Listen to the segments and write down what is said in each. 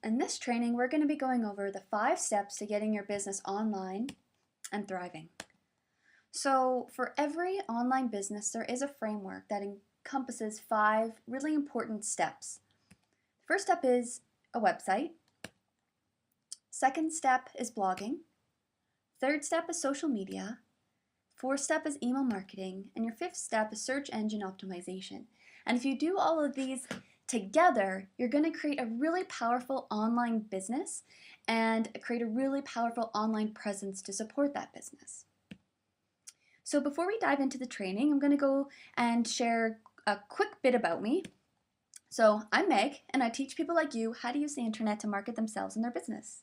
In this training, we're going to be going over the 5 steps to getting your business online and thriving. So for every online business, there is a framework that encompasses 5 really important steps. First step is a website. Second step is blogging. Third step is social media. Fourth step is email marketing. And your fifth step is search engine optimization. And if you do all of these together, you're going to create a really powerful online business and create a really powerful online presence to support that business. So before we dive into the training, I'm going to go and share a quick bit about me. So I'm Meg, and I teach people like you how to use the internet to market themselves and their business.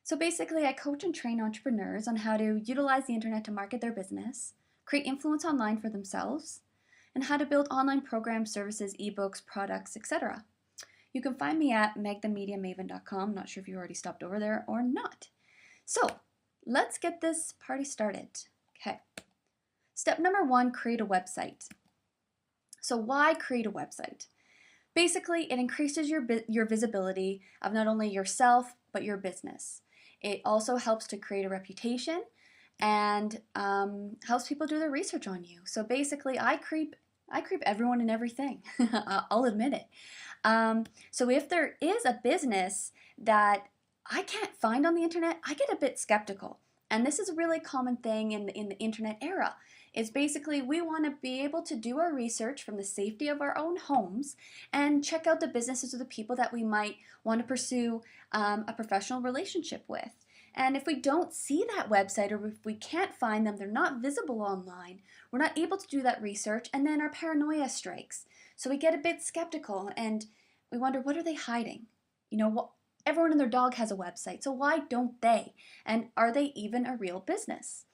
So basically, I coach and train entrepreneurs on how to utilize the internet to market their business, create influence online for themselves, and how to build online programs, services, ebooks, products, etc. You can find me at megthemediamaven.com. Not sure if you already stopped over there or not. So let's get this party started. Okay. Step number 1, create a website. So why create a website? Basically, it increases your visibility of not only yourself, but your business. It also helps to create a reputation and helps people do their research on you. So basically, I creep everyone and everything. I'll admit it. So if there is a business that I can't find on the internet, I get a bit skeptical. And this is a really common thing in the internet era. Is basically we want to be able to do our research from the safety of our own homes and check out the businesses or the people that we might want to pursue a professional relationship with. And if we don't see that website or if we can't find them, they're not visible online, we're not able to do that research, and then our paranoia strikes. So we get a bit skeptical and we wonder, what are they hiding? You know, everyone and their dog has a website, so why don't they? And are they even a real business?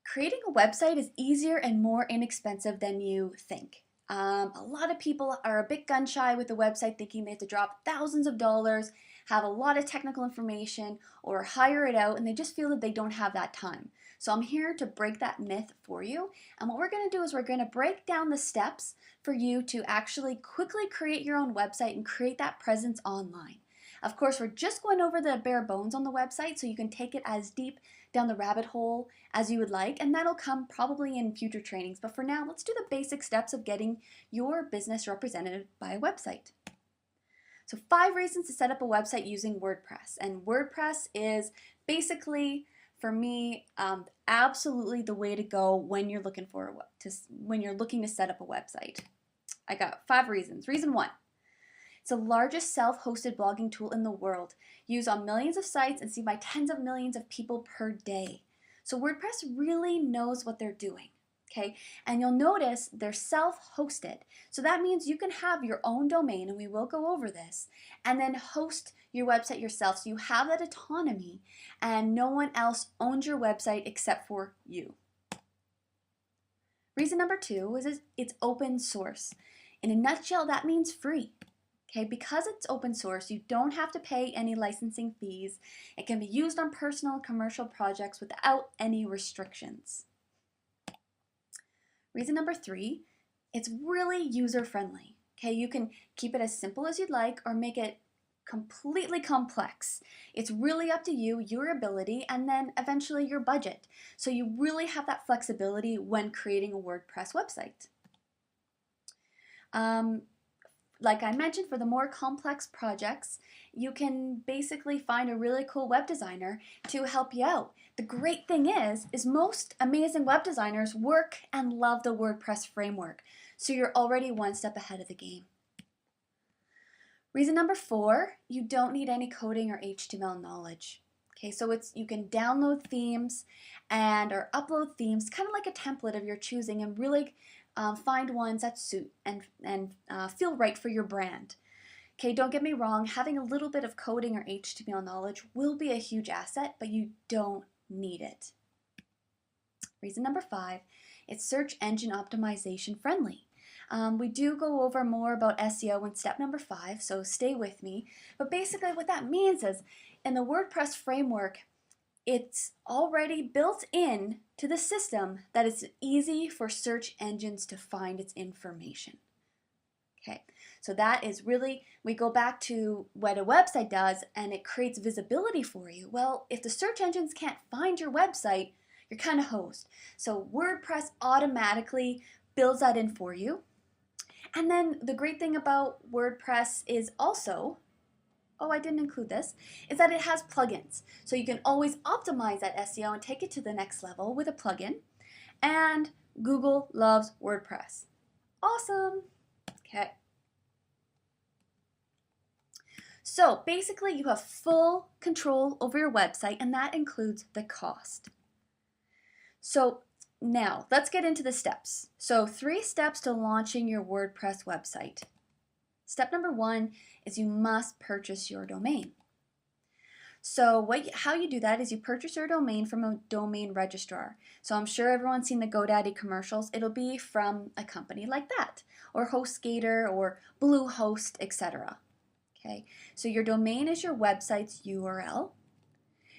Creating a website is easier and more inexpensive than you think. A lot of people are a bit gun shy with a website, thinking they have to drop thousands of dollars, have a lot of technical information, or hire it out, and they just feel that they don't have that time. So I'm here to break that myth for you. And what we're going to do is we're going to break down the steps for you to actually quickly create your own website and create that presence online. Of course, we're just going over the bare bones on the website, so you can take it as deep down the rabbit hole as you would like, and that'll come probably in future trainings. But for now, let's do the basic steps of getting your business represented by a website. So 5 reasons to set up a website using WordPress. And WordPress is basically, for me, absolutely the way to go when you're looking to set up a website. I got 5 reasons. Reason 1. It's the largest self-hosted blogging tool in the world, used on millions of sites and seen by tens of millions of people per day. So WordPress really knows what they're doing, okay? And you'll notice they're self-hosted. So that means you can have your own domain, and we will go over this, and then host your website yourself. So you have that autonomy, and no one else owns your website except for you. Reason number 2 is it's open source. In a nutshell, that means free. Okay, because it's open source, you don't have to pay any licensing fees. It can be used on personal and commercial projects without any restrictions. Reason number 3, it's really user-friendly. Okay, you can keep it as simple as you'd like or make it completely complex. It's really up to you, your ability, and then eventually your budget. So you really have that flexibility when creating a WordPress website. Like I mentioned, for the more complex projects, you can basically find a really cool web designer to help you out. The great thing is most amazing web designers work and love the WordPress framework, so you're already one step ahead of the game. Reason number 4, you don't need any coding or HTML knowledge. Okay, so you can download themes or upload themes, kind of like a template of your choosing, and really find ones that suit and feel right for your brand. Okay, don't get me wrong, having a little bit of coding or HTML knowledge will be a huge asset, but you don't need it. Reason number 5, it's search engine optimization friendly. We do go over more about SEO in step number 5, so stay with me. But basically what that means is in the WordPress framework, it's already built in to the system that it's easy for search engines to find its information. Okay, so that is really, we go back to what a website does, and it creates visibility for you. Well, if the search engines can't find your website, you're kind of hosed. So WordPress automatically builds that in for you. And then the great thing about WordPress is also, oh, I didn't include this, is that it has plugins. So you can always optimize that SEO and take it to the next level with a plugin. And Google loves WordPress. Awesome. Okay. So basically you have full control over your website, and that includes the cost. So now let's get into the steps. So 3 steps to launching your WordPress website. Step number 1 is you must purchase your domain. So how you do that is you purchase your domain from a domain registrar. So I'm sure everyone's seen the GoDaddy commercials. It'll be from a company like that, or HostGator, or Bluehost, etc. Okay, so your domain is your website's URL.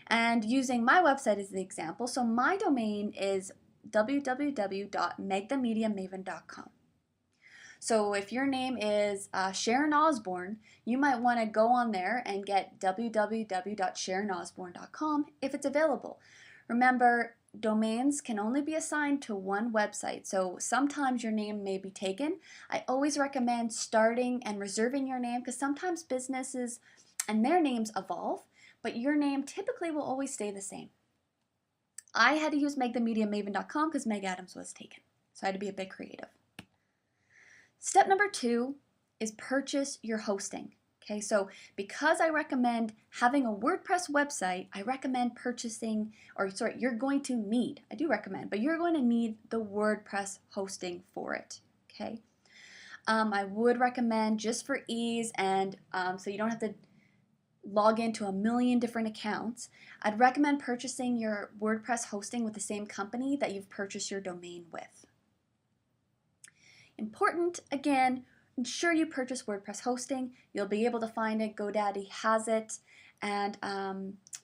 And using my website as the example, so my domain is www.megthemediamaven.com. So if your name is Sharon Osborne, you might want to go on there and get www.sharonosborne.com if it's available. Remember, domains can only be assigned to one website, so sometimes your name may be taken. I always recommend starting and reserving your name, because sometimes businesses and their names evolve, but your name typically will always stay the same. I had to use megthemediamaven.com because Meg Adams was taken, so I had to be a bit creative. Step number 2 is purchase your hosting. Okay, so because I recommend having a WordPress website, I recommend purchasing, you're going to need, I do recommend, but you're going to need the WordPress hosting for it. Okay, I would recommend, just for ease and so you don't have to log into a million different accounts, I'd recommend purchasing your WordPress hosting with the same company that you've purchased your domain with. Important, again, ensure you purchase WordPress hosting. You'll be able to find it. GoDaddy has it. And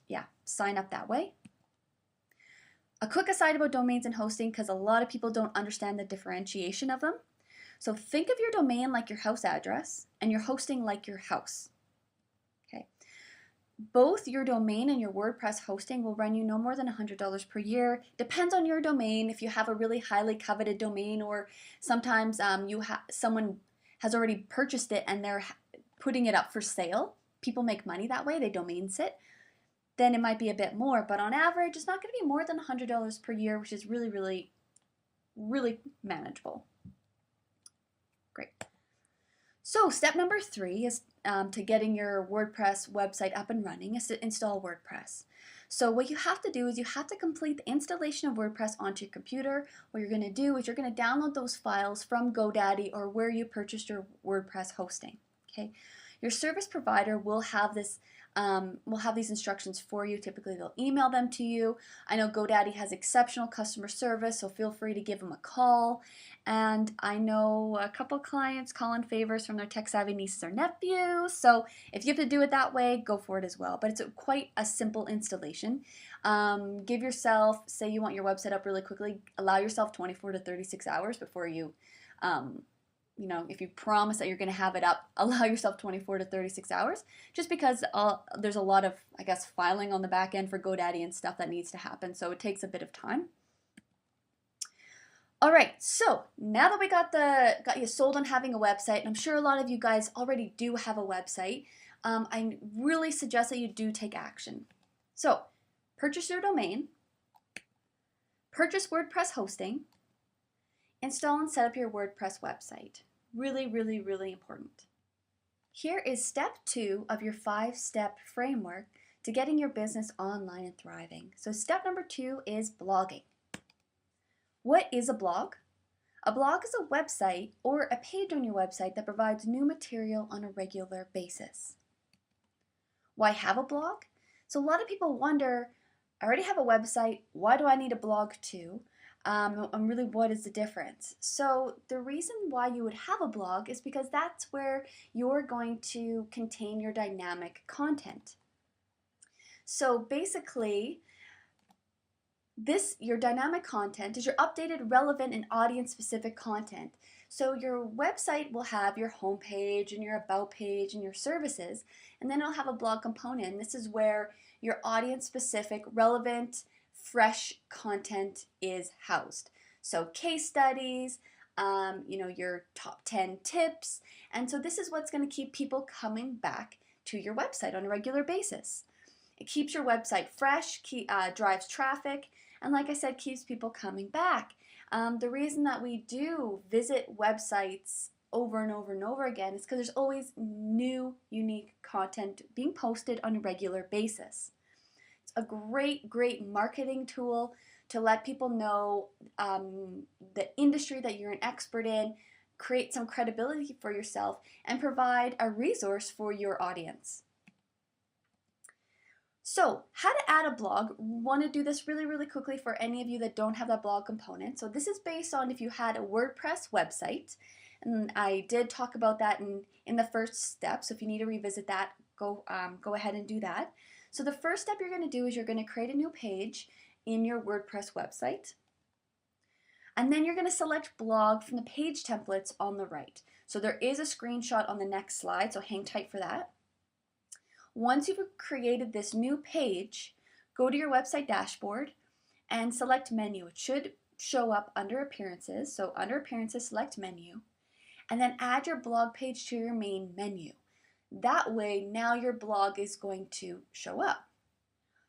yeah, sign up that way. A quick aside about domains and hosting, because a lot of people don't understand the differentiation of them. So think of your domain like your house address and your hosting like your house. Okay. Both your domain and your WordPress hosting will run you no more than $100 per year. Depends on your domain. If you have a really highly coveted domain, or sometimes someone has already purchased it and they're putting it up for sale. People make money that way, they domain sit. Then it might be a bit more, but on average, it's not going to be more than $100 per year, which is really, really, really manageable. Great. So step number 3 is to getting your WordPress website up and running is to install WordPress. So what you have to do is you have to complete the installation of WordPress onto your computer. What you're going to do is you're going to download those files from GoDaddy or where you purchased your WordPress hosting. Okay, your service provider will have this. We'll have these instructions for you. Typically they'll email them to you. I know GoDaddy has exceptional customer service, so feel free to give them a call. And I know a couple clients call in favors from their tech-savvy nieces or nephews, so if you have to do it that way, go for it as well. But it's quite a simple installation. Give yourself, say you want your website up really quickly, allow yourself 24 to 36 hours before you if you promise that you're going to have it up, allow yourself 24 to 36 hours, just because there's a lot of, I guess, filing on the back end for GoDaddy and stuff that needs to happen, so it takes a bit of time. All right, so now that we got you sold on having a website, and I'm sure a lot of you guys already do have a website, I really suggest that you do take action. So, purchase your domain, purchase WordPress hosting, install and set up your WordPress website. Really, really, really important. Here is step 2 of your 5-step framework to getting your business online and thriving. So step number 2 is blogging. What is a blog? A blog is a website or a page on your website that provides new material on a regular basis. Why have a blog? So a lot of people wonder, I already have a website, why do I need a blog too? And really, what is the difference? So the reason why you would have a blog is because that's where you're going to contain your dynamic content. So basically, Your dynamic content is your updated, relevant, and audience-specific content. So your website will have your homepage and your about page and your services, and then it'll have a blog component. And this is where your audience-specific, relevant, fresh content is housed. So case studies, your top 10 tips. And so this is what's going to keep people coming back to your website on a regular basis. It keeps your website fresh, drives traffic, and like I said, keeps people coming back. The reason that we do visit websites over and over and over again is because there's always new, unique content being posted on a regular basis. It's a great, great marketing tool to let people know the industry that you're an expert in, create some credibility for yourself, and provide a resource for your audience. So, how to add a blog. Want to do this really, really quickly for any of you that don't have that blog component. So this is based on if you had a WordPress website, and I did talk about that in the first step. So if you need to revisit that, go ahead and do that. So the first step you're going to do is you're going to create a new page in your WordPress website. And then you're going to select blog from the page templates on the right. So there is a screenshot on the next slide, so hang tight for that. Once you've created this new page, go to your website dashboard and select menu. It should show up under appearances. So under appearances, select menu, and then add your blog page to your main menu. That way, now your blog is going to show up.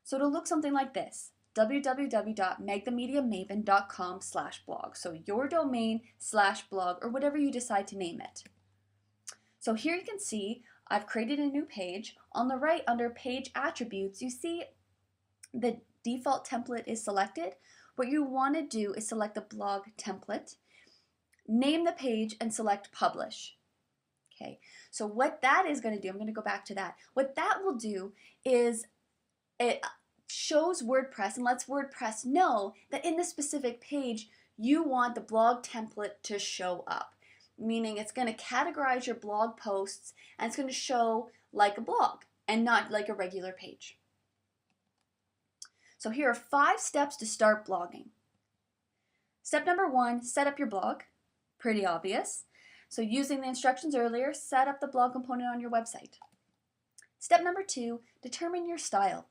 So it'll look something like this: www.megthemediamaven.com/blog. So your domain/blog, or whatever you decide to name it. So here you can see I've created a new page. On the right, under page attributes, you see the default template is selected. What you want to do is select the blog template, name the page, and select publish. Okay, so what that is going to do, I'm going to go back to that. What that will do is it shows WordPress and lets WordPress know that in this specific page, you want the blog template to show up. Meaning it's going to categorize your blog posts and it's going to show like a blog and not like a regular page. So here are 5 steps to start blogging. Step number 1, set up your blog. Pretty obvious. So using the instructions earlier, set up the blog component on your website. Step number 2, determine your style.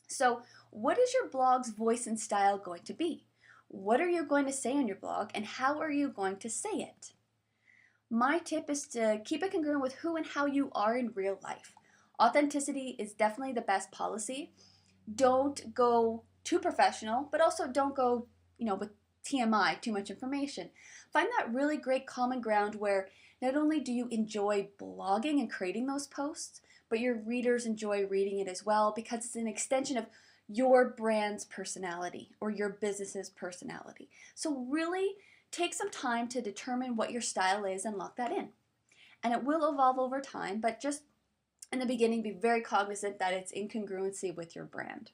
So what is your blog's voice and style going to be? What are you going to say on your blog and how are you going to say it? My tip is to keep it congruent with who and how you are in real life. Authenticity is definitely the best policy. Don't go too professional, but also don't go, with TMI, too much information. Find that really great common ground where not only do you enjoy blogging and creating those posts, but your readers enjoy reading it as well because it's an extension of your brand's personality or your business's personality. So really take some time to determine what your style is and lock that in. And it will evolve over time, but just in the beginning, be very cognizant that it's in congruency with your brand.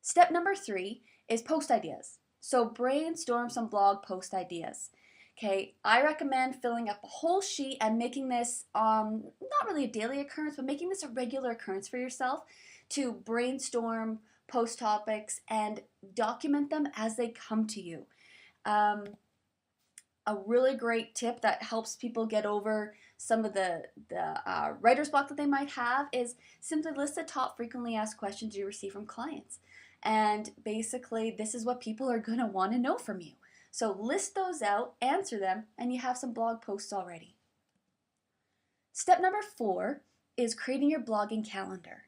Step number 3 is post ideas. So brainstorm some blog post ideas. Okay, I recommend filling up a whole sheet and making this not really a daily occurrence, but making this a regular occurrence for yourself to brainstorm post topics and document them as they come to you. A really great tip that helps people get over some of the writer's block that they might have is simply list the top frequently asked questions you receive from clients. And basically, this is what people are going to want to know from you. So list those out, answer them, and you have some blog posts already. Step number 4 is creating your blogging calendar.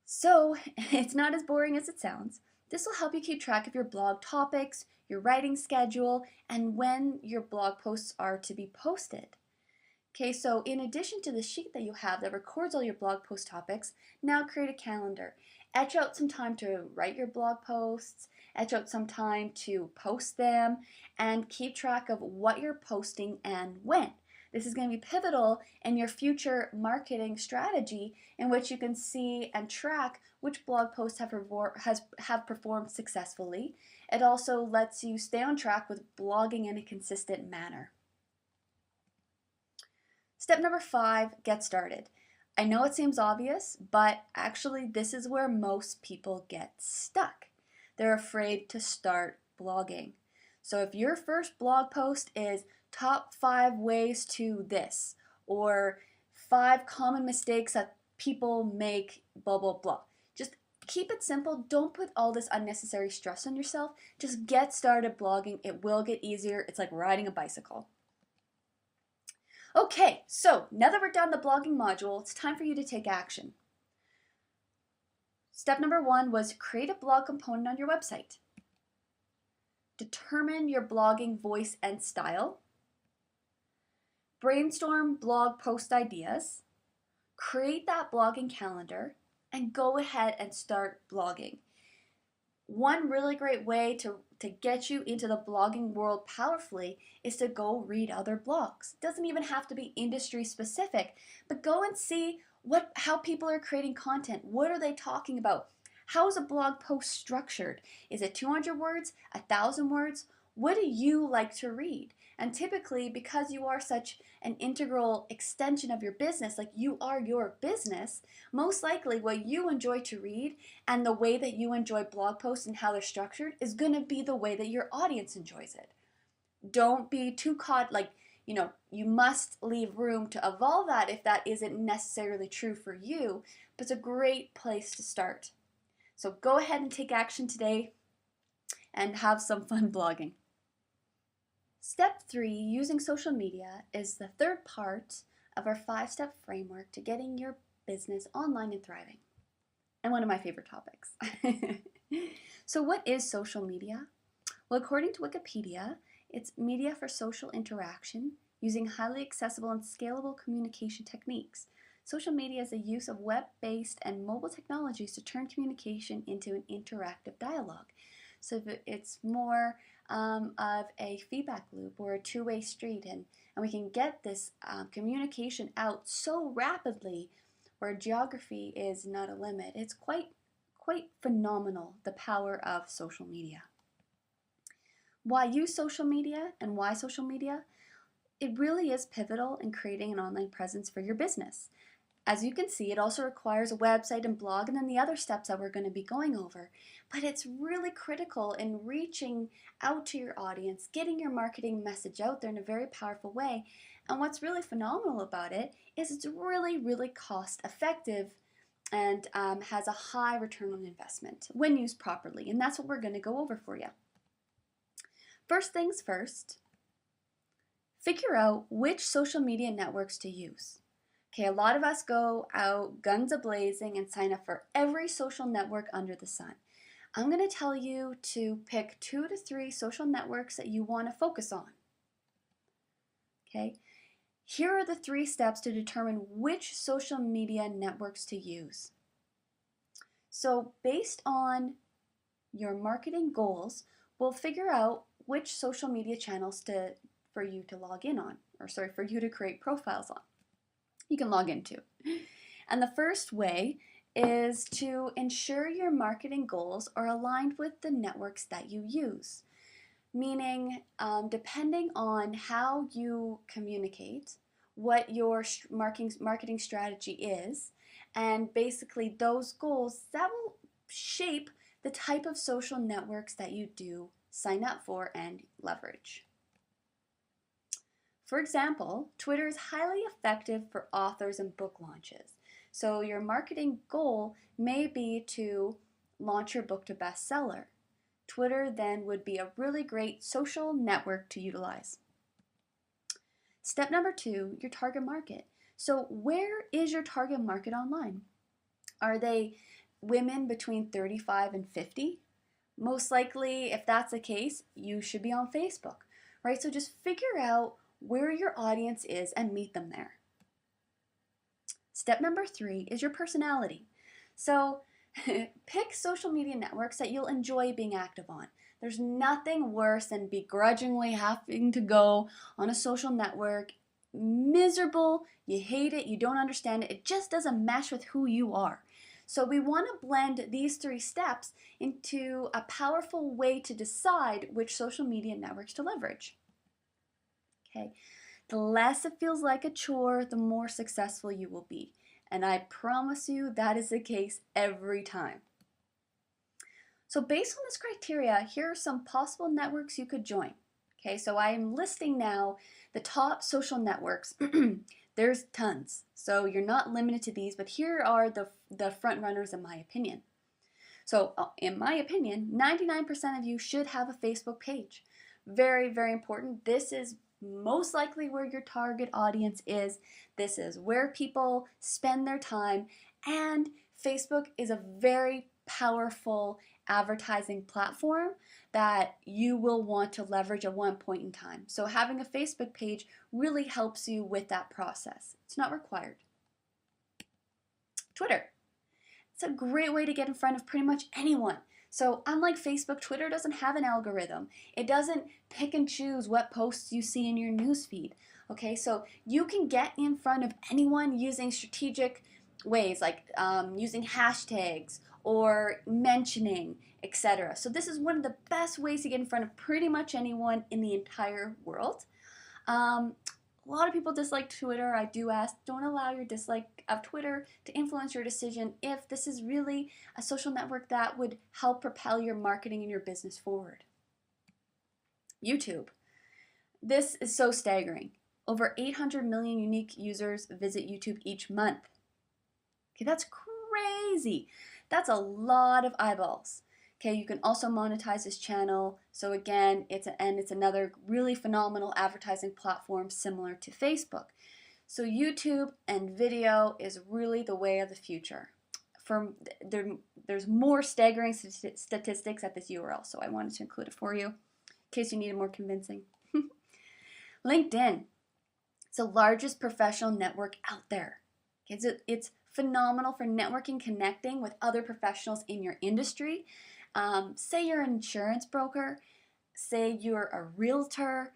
So it's not as boring as it sounds. This will help you keep track of your blog topics, your writing schedule, and when your blog posts are to be posted. Okay, so in addition to the sheet that you have that records all your blog post topics, now create a calendar. Etch out some time to write your blog posts, etch out some time to post them, and keep track of what you're posting and when. This is going to be pivotal in your future marketing strategy in which you can see and track which blog posts have performed successfully. It also lets you stay on track with blogging in a consistent manner. Step number 5, get started. I know it seems obvious, but actually this is where most people get stuck. they're afraid to start blogging. So if your first blog post is top 5 ways to this, or 5 common mistakes that people make, blah, blah, blah. Just keep it simple. Don't put all this unnecessary stress on yourself. Just get started blogging. It will get easier. It's like riding a bicycle. Okay, so now that we're done the blogging module, it's time for you to take action. Step number 1 was create a blog component on your website. Determine your blogging voice and style. Brainstorm blog post ideas. Create that blogging calendar and go ahead and start blogging. One really great way to get you into the blogging world powerfully is to go read other blogs. It doesn't even have to be industry specific, but go and see how people are creating content. What are they talking about? How is a blog post structured? Is it 200 words, 1,000 words? What do you like to read? And typically, because you are such an integral extension of your business, like you are your business, most likely what you enjoy to read and the way that you enjoy blog posts and how they're structured is going to be the way that your audience enjoys it. Don't be too caught, like, you must leave room to evolve that if that isn't necessarily true for you, but it's a great place to start. So go ahead and take action today and have some fun blogging. Step 3, using social media, is the third part of our 5-step framework to getting your business online and thriving. And one of my favorite topics. So what is social media? Well, according to Wikipedia, it's media for social interaction using highly accessible and scalable communication techniques. Social media is the use of web-based and mobile technologies to turn communication into an interactive dialogue. So it's more of a feedback loop or a two-way street, and we can get this communication out so rapidly where geography is not a limit. It's quite phenomenal, the power of social media. Why use social media and why social media? It really is pivotal in creating an online presence for your business. As you can see, it also requires a website and blog and then the other steps that we're going to be going over. But it's really critical in reaching out to your audience, getting your marketing message out there in a very powerful way. And what's really phenomenal about it is it's really, really cost effective and has a high return on investment when used properly. And that's what we're going to go over for you. First things first, figure out which social media networks to use. Okay, a lot of us go out guns a-blazing and sign up for every social network under the sun. I'm going to tell you to pick 2 to 3 social networks that you want to focus on. Okay, here are the 3 steps to determine which social media networks to use. So based on your marketing goals, we'll figure out which social media channels for you to log in on, for you to create profiles on. You can log into. And the first way is to ensure your marketing goals are aligned with the networks that you use. Meaning, depending on how you communicate, what your marketing strategy is, and basically those goals, that will shape the type of social networks that you do sign up for and leverage. For example, Twitter is highly effective for authors and book launches. So your marketing goal may be to launch your book to bestseller. Twitter then would be a really great social network to utilize. Step number 2, your target market. So where is your target market online? Are they women between 35 and 50? Most likely, if that's the case, you should be on Facebook, right? So just figure out where your audience is and meet them there. Step number 3 is your personality. So pick social media networks that you'll enjoy being active on. There's nothing worse than begrudgingly having to go on a social network, miserable, you hate it, you don't understand it, it just doesn't mesh with who you are. So we want to blend these 3 steps into a powerful way to decide which social media networks to leverage. Okay, the less it feels like a chore, the more successful you will be. And I promise you that is the case every time. So based on this criteria, here are some possible networks you could join. Okay, so I am listing now the top social networks. There's tons, so you're not limited to these, but here are the front runners in my opinion. So in my opinion, 99% of you should have a Facebook page. Very, very important. This is most likely where your target audience is. This is where people spend their time, and Facebook is a very powerful advertising platform that you will want to leverage at one point in time. So having a Facebook page really helps you with that process. It's not required. Twitter. It's a great way to get in front of pretty much anyone. So unlike Facebook, Twitter doesn't have an algorithm. It doesn't pick and choose what posts you see in your newsfeed. Okay, so you can get in front of anyone using strategic ways like using hashtags or mentioning, etc. So this is one of the best ways to get in front of pretty much anyone in the entire world. A lot of people dislike Twitter. I do ask, don't allow your dislike of Twitter to influence your decision if this is really a social network that would help propel your marketing and your business forward. YouTube. This is so staggering. Over 800 million unique users visit YouTube each month. Okay, that's crazy. That's a lot of eyeballs. Okay, you can also monetize this channel. So again, it's another really phenomenal advertising platform similar to Facebook. So YouTube and video is really the way of the future. There's more staggering statistics at this URL, so I wanted to include it for you in case you need it more convincing. LinkedIn. It's the largest professional network out there. It's phenomenal for networking, connecting with other professionals in your industry. Say you're an insurance broker, say you're a realtor,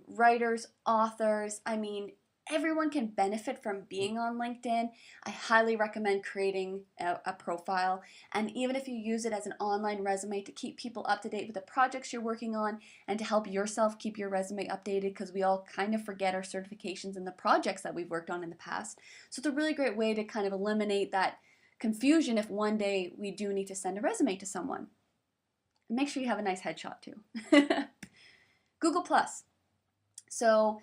writers, authors. I mean, everyone can benefit from being on LinkedIn. I highly recommend creating a profile, and even if you use it as an online resume to keep people up to date with the projects you're working on and to help yourself keep your resume updated, because we all kind of forget our certifications and the projects that we've worked on in the past. So it's a really great way to kind of eliminate that confusion if one day we do need to send a resume to someone. Make sure you have a nice headshot too. Google Plus. So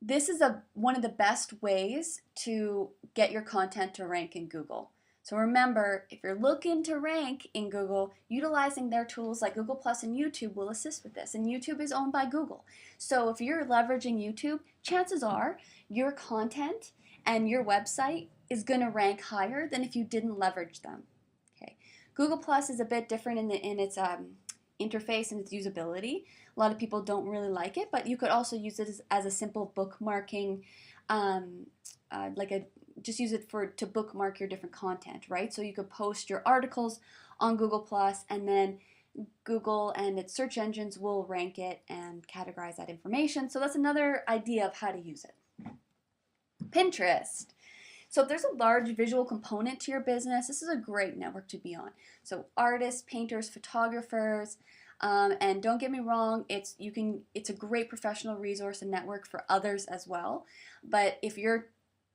this is one of the best ways to get your content to rank in Google. So remember, if you're looking to rank in Google, utilizing their tools like Google Plus and YouTube will assist with this. And YouTube is owned by Google. So if you're leveraging YouTube, chances are your content and your website is going to rank higher than if you didn't leverage them. Okay. Google Plus is a bit different in its interface and its usability. A lot of people don't really like it, but you could also use it as a simple bookmarking, just use it to bookmark your different content, right? So you could post your articles on Google Plus, and then Google and its search engines will rank it and categorize that information. So that's another idea of how to use it. Pinterest. So if there's a large visual component to your business, this is a great network to be on. So artists, painters, photographers, and don't get me wrong, it's a great professional resource and network for others as well. But if you're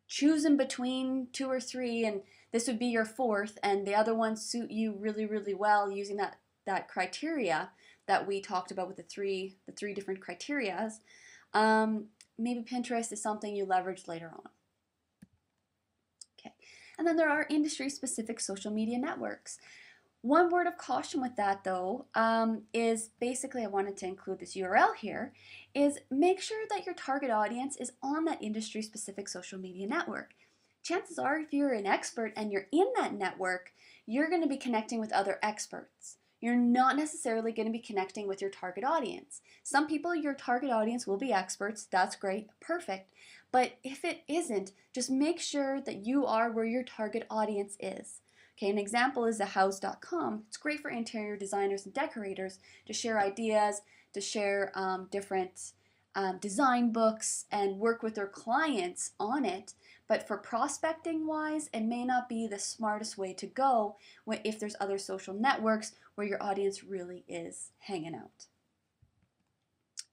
choosing between 2 or 3, and this would be your 4th, and the other ones suit you really, really well using that criteria that we talked about with the three different criterias, maybe Pinterest is something you leverage later on. And then there are industry-specific social media networks. One word of caution with that, though, is basically, I wanted to include this URL here, is make sure that your target audience is on that industry-specific social media network. Chances are, if you're an expert and you're in that network, you're going to be connecting with other experts. You're not necessarily going to be connecting with your target audience. Some people, your target audience will be experts. That's great, perfect. But if it isn't, just make sure that you are where your target audience is. Okay, an example is thehouse.com. It's great for interior designers and decorators to share ideas, to share different design books and work with their clients on it. But for prospecting wise, it may not be the smartest way to go if there's other social networks where your audience really is hanging out.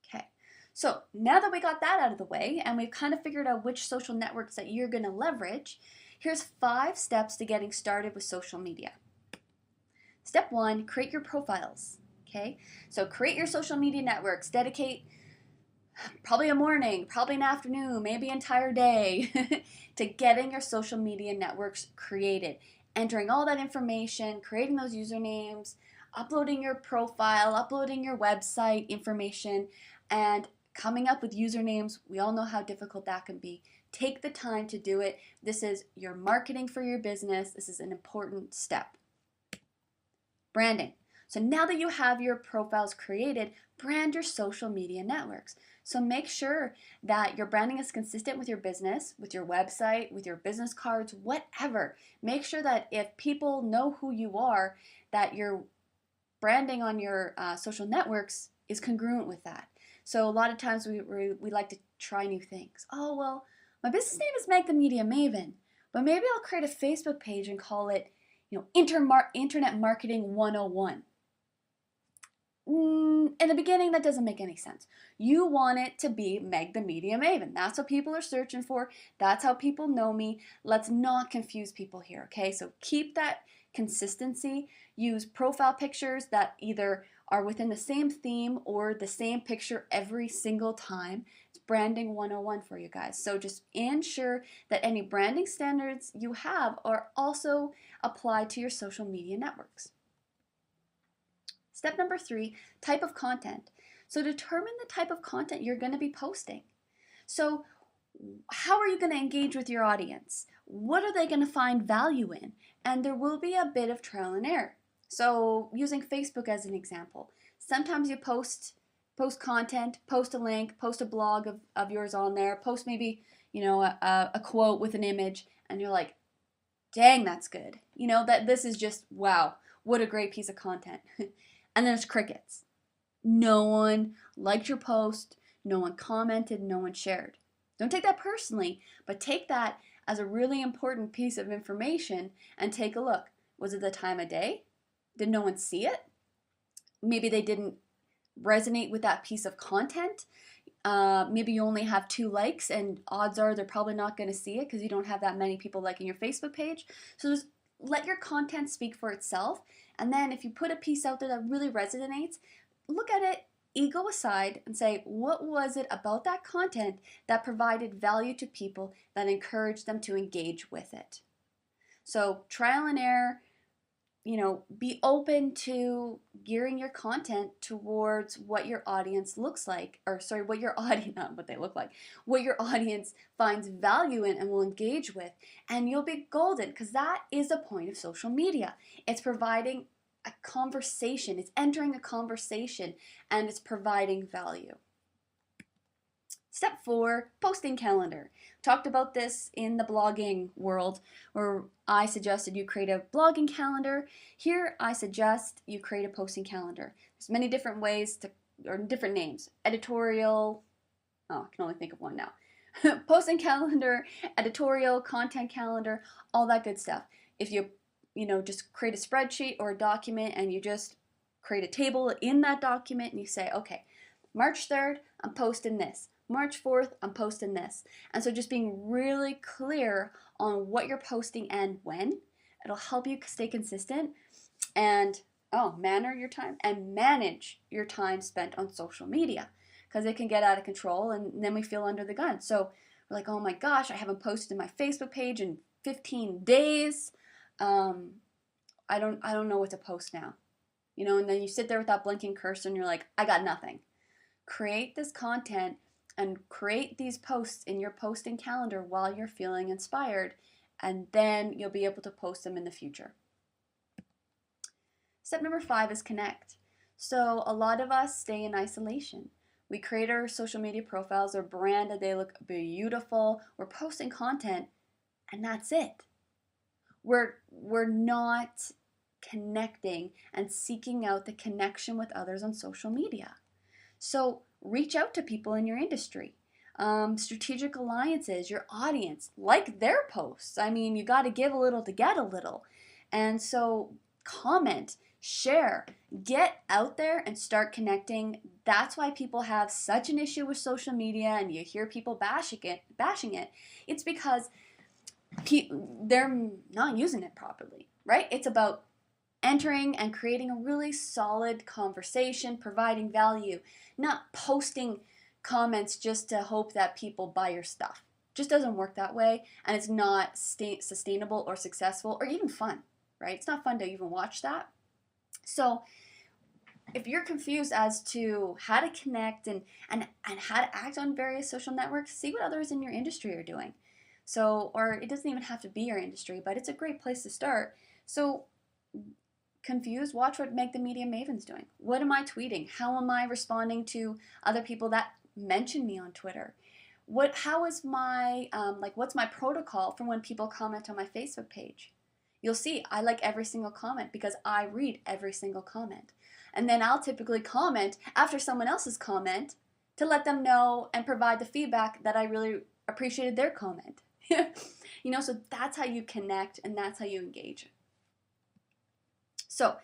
Okay, so now that we got that out of the way and we've kind of figured out which social networks that you're going to leverage, here's 5 steps to getting started with social media. Step 1, create your profiles. Okay, so create your social media networks, dedicate probably a morning, probably an afternoon, maybe an entire day to getting your social media networks created, entering all that information, creating those usernames, uploading your profile, uploading your website information, and coming up with usernames. We all know how difficult that can be. Take the time to do it. This is your marketing for your business. This is an important step. Branding. So now that you have your profiles created, brand your social media networks. So make sure that your branding is consistent with your business, with your website, with your business cards, whatever. Make sure that if people know who you are, that your branding on your social networks is congruent with that. So a lot of times we like to try new things. Oh, well, my business name is Meg the Media Maven, but maybe I'll create a Facebook page and call it, Internet Marketing 101. In the beginning, that doesn't make any sense. You want it to be Meg the Media Maven. That's what people are searching for. That's how people know me. Let's not confuse people here, okay? So keep that consistency. Use profile pictures that either are within the same theme or the same picture every single time. It's branding 101 for you guys. So just ensure that any branding standards you have are also applied to your social media networks. Step number 3, type of content. So determine the type of content you're going to be posting. So how are you going to engage with your audience? What are they going to find value in? And there will be a bit of trial and error. So using Facebook as an example, sometimes you post content, post a link, post a blog of yours on there, post maybe, a quote with an image, and you're like, dang, that's good. That this is just, wow, what a great piece of content. And then there's crickets. No one liked your post, no one commented, no one shared. Don't take that personally, but take that as a really important piece of information and take a look. Was it the time of day? Did no one see it? Maybe they didn't resonate with that piece of content. Maybe you only have 2 likes, and odds are they're probably not going to see it because you don't have that many people liking your Facebook page. So just let your content speak for itself. And then if you put a piece out there that really resonates, look at it, ego aside, and say, what was it about that content that provided value to people that encouraged them to engage with it? So trial and error, be open to gearing your content towards what your audience looks like, what your audience, not what they look like, what your audience finds value in and will engage with, and you'll be golden, because that is the point of social media. It's providing a conversation, it's entering a conversation, and it's providing value. Step 4, posting calendar. Talked about this in the blogging world where I suggested you create a blogging calendar. Here I suggest you create a posting calendar. There's many different ways or different names. Editorial, I can only think of one now. Posting calendar, editorial, content calendar, all that good stuff. If you just create a spreadsheet or a document and you just create a table in that document and you say, okay, March 3rd, I'm posting this. March 4th, I'm posting this. And so just being really clear on what you're posting and when, it'll help you stay consistent and manage your time spent on social media, because it can get out of control and then we feel under the gun. So we're like, oh my gosh, I haven't posted my Facebook page in 15 days. I don't know what to post now. And then you sit there with that blinking cursor and you're like, I got nothing. Create this content and create these posts in your posting calendar while you're feeling inspired, and then you'll be able to post them in the future. Step number 5 is connect. So a lot of us stay in isolation. We create our social media profiles, they're branded, they look beautiful, we're posting content, and that's it. We're not connecting and seeking out the connection with others on social media. So reach out to people in your industry, strategic alliances, your audience, like their posts. I mean, you got to give a little to get a little. And so comment, share, get out there and start connecting. That's why people have such an issue with social media and you hear people bashing it. It's because they're not using it properly, right? It's about entering and creating a really solid conversation, providing value, not posting comments just to hope that people buy your stuff. Just doesn't work that way, and it's not sustainable or successful or even fun, right? It's not fun to even watch that. So if you're confused as to how to connect and how to act on various social networks, see what others in your industry are doing. So, or it doesn't even have to be your industry, but it's a great place to start. So confused, watch what Meg the Media Maven's doing. What am I tweeting? How am I responding to other people that mention me on Twitter? How is my, what's my protocol for when people comment on my Facebook page? You'll see I like every single comment because I read every single comment. And then I'll typically comment after someone else's comment to let them know and provide the feedback that I really appreciated their comment. So that's how you connect and that's how you engage. So,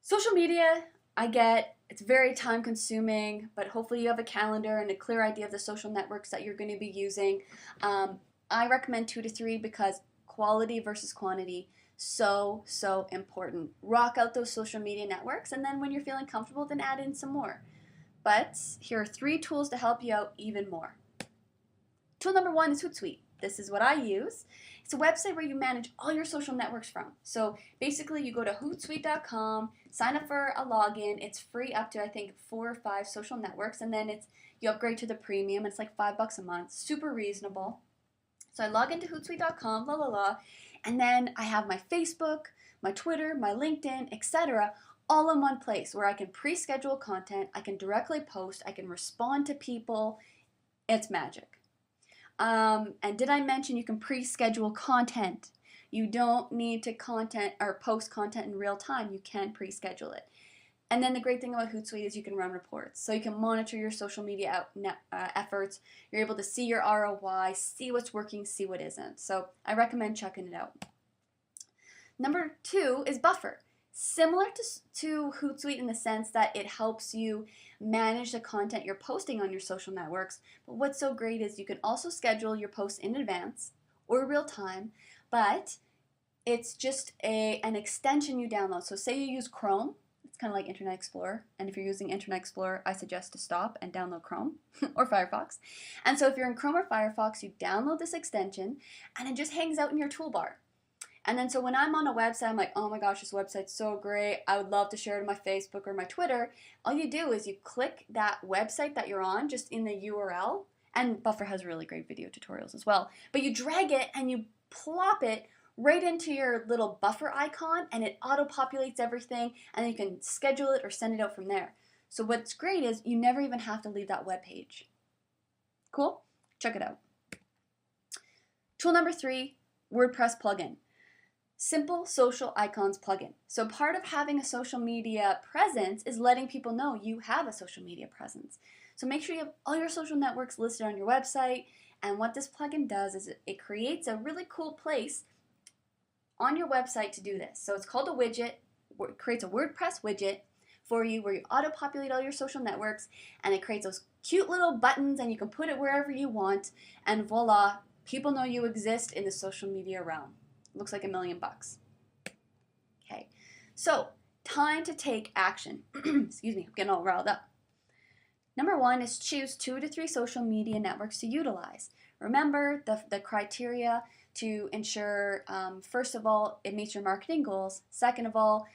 social media, I get, it's very time consuming, but hopefully you have a calendar and a clear idea of the social networks that you're going to be using. I recommend 2 to 3 because quality versus quantity, so important. Rock out those social media networks, and then when you're feeling comfortable, then add in some more. But here are 3 tools to help you out even more. Tool number 1 is Hootsuite. This is what I use. It's a website where you manage all your social networks from. So basically you go to hootsuite.com, sign up for a login. It's free up to I think 4 or 5 social networks, and then you upgrade to the premium. It's like $5 a month. Super reasonable. So I log into hootsuite.com, and then I have my Facebook, my Twitter, my LinkedIn, etc. all in one place where I can pre-schedule content, I can directly post, I can respond to people. It's magic. And did I mention you can pre-schedule content? You don't need to post content in real time. You can pre-schedule it. And then the great thing about Hootsuite is you can run reports. So you can monitor your social media efforts. You're able to see your ROI, see what's working, see what isn't. So I recommend checking it out. Number 2 is Buffer. Similar to Hootsuite in the sense that it helps you manage the content you're posting on your social networks. But what's so great is you can also schedule your posts in advance or real time, but it's just an extension you download. So say you use Chrome, it's kind of like Internet Explorer, and if you're using Internet Explorer, I suggest to stop and download Chrome or Firefox. And so if you're in Chrome or Firefox, you download this extension and it just hangs out in your toolbar. And then so when I'm on a website, I'm like, oh my gosh, this website's so great. I would love to share it on my Facebook or my Twitter. All you do is you click that website that you're on just in the URL. And Buffer has really great video tutorials as well. But you drag it and you plop it right into your little Buffer icon and it auto-populates everything and then you can schedule it or send it out from there. So what's great is you never even have to leave that web page. Cool? Check it out. Tool number 3, WordPress plugin. Simple social icons plugin. So part of having a social media presence is letting people know you have a social media presence. So make sure you have all your social networks listed on your website. And what this plugin does is it creates a really cool place on your website to do this. So it's called a widget. It creates a WordPress widget for you where you auto-populate all your social networks, and it creates those cute little buttons and you can put it wherever you want, and voila, people know you exist in the social media realm. Looks like $1 million. Okay, so time to take action. Excuse me, I'm getting all riled up. Number 1 is choose 2 to 3 social media networks to utilize. Remember the criteria to ensure, first of all, it meets your marketing goals. Second of all,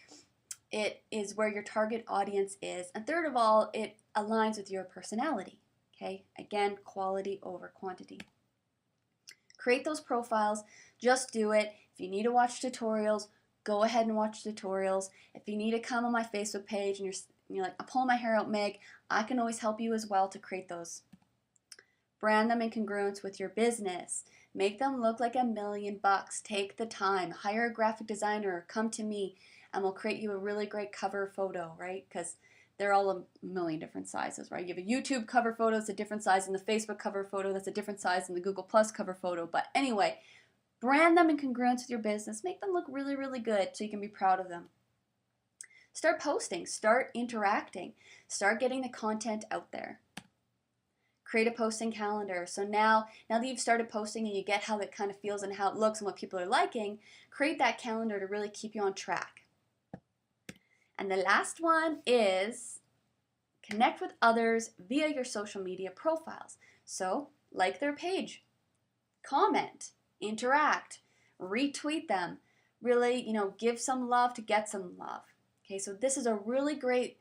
it is where your target audience is. And third of all, it aligns with your personality. Okay, again, quality over quantity. Create those profiles. Just do it. If you need to watch tutorials, go ahead and watch tutorials. If you need to come on my Facebook page and you're like, I'm pulling my hair out, Meg, I can always help you as well to create those. Brand them in congruence with your business. Make them look like $1 million. Take the time. Hire a graphic designer. Come to me and we'll create you a really great cover photo, right? Because they're all a million different sizes, right? You have a YouTube cover photo that's a different size than the Facebook cover photo that's a different size than the Google Plus cover photo. But anyway, brand them in congruence with your business. Make them look really, really good so you can be proud of them. Start posting. Start interacting. Start getting the content out there. Create a posting calendar. So now that you've started posting and you get how it kind of feels and how it looks and what people are liking, create that calendar to really keep you on track. And the last one is connect with others via your social media profiles. So like their page, comment, interact, retweet them, really, give some love to get some love. Okay, so this is a really great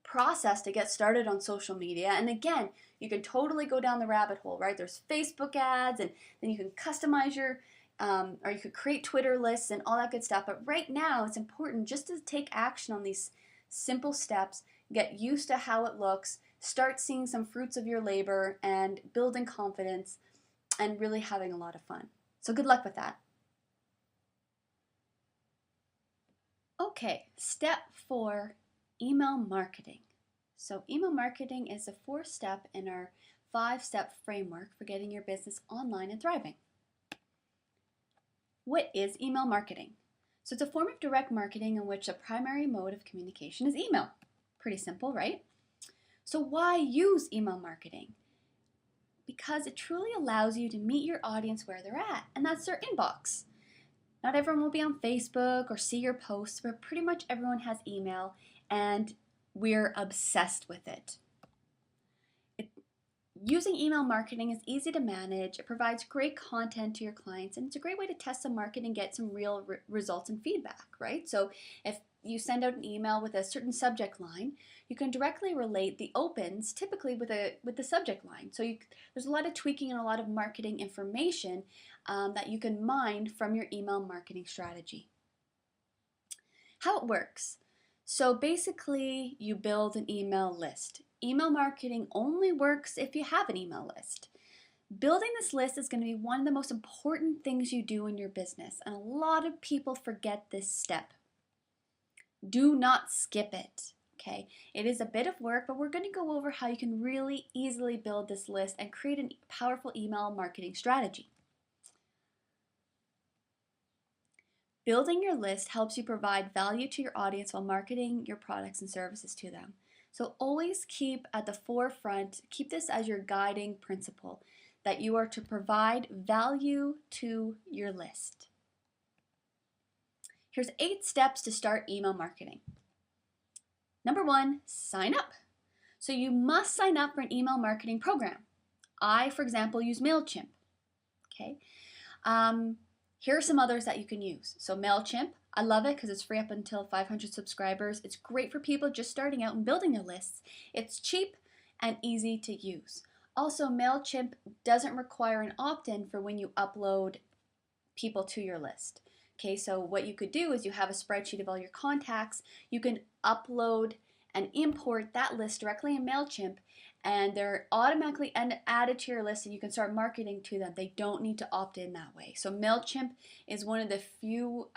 process to get started on social media. And again, you can totally go down the rabbit hole, right? There's Facebook ads, and then you can customize your, or you could create Twitter lists and all that good stuff. But right now, it's important just to take action on these simple steps, get used to how it looks, start seeing some fruits of your labor, and building confidence, and really having a lot of fun. So good luck with that. Okay, step 4, email marketing. So email marketing is the 4th step in our 5-step framework for getting your business online and thriving. What is email marketing? So it's a form of direct marketing in which the primary mode of communication is email. Pretty simple, right? So why use email marketing? Because it truly allows you to meet your audience where they're at, and that's their inbox. Not everyone will be on Facebook or see your posts, but pretty much everyone has email, and we're obsessed with it. Using email marketing is easy to manage, it provides great content to your clients, and it's a great way to test the market and get some real results and feedback, right? So if you send out an email with a certain subject line, you can directly relate the opens typically with the subject line. So there's a lot of tweaking and a lot of marketing information that you can mine from your email marketing strategy. How it works. So basically, you build an email list. Email marketing only works if you have an email list. Building this list is going to be one of the most important things you do in your business, and a lot of people forget this step. Do not skip it, okay? It is a bit of work, but we're going to go over how you can really easily build this list and create a powerful email marketing strategy. Building your list helps you provide value to your audience while marketing your products and services to them. So always keep at the forefront, keep this as your guiding principle, that you are to provide value to your list. Here's 8 steps to start email marketing. Number 1, sign up. So you must sign up for an email marketing program. I, for example, use MailChimp. Okay. Here are some others that you can use. So MailChimp, I love it because it's free up until 500 subscribers. It's great for people just starting out and building their lists. It's cheap and easy to use. Also, MailChimp doesn't require an opt-in for when you upload people to your list. Okay, so what you could do is you have a spreadsheet of all your contacts. You can upload and import that list directly in MailChimp, and they're automatically added to your list, and you can start marketing to them. They don't need to opt in that way. So MailChimp is one of the few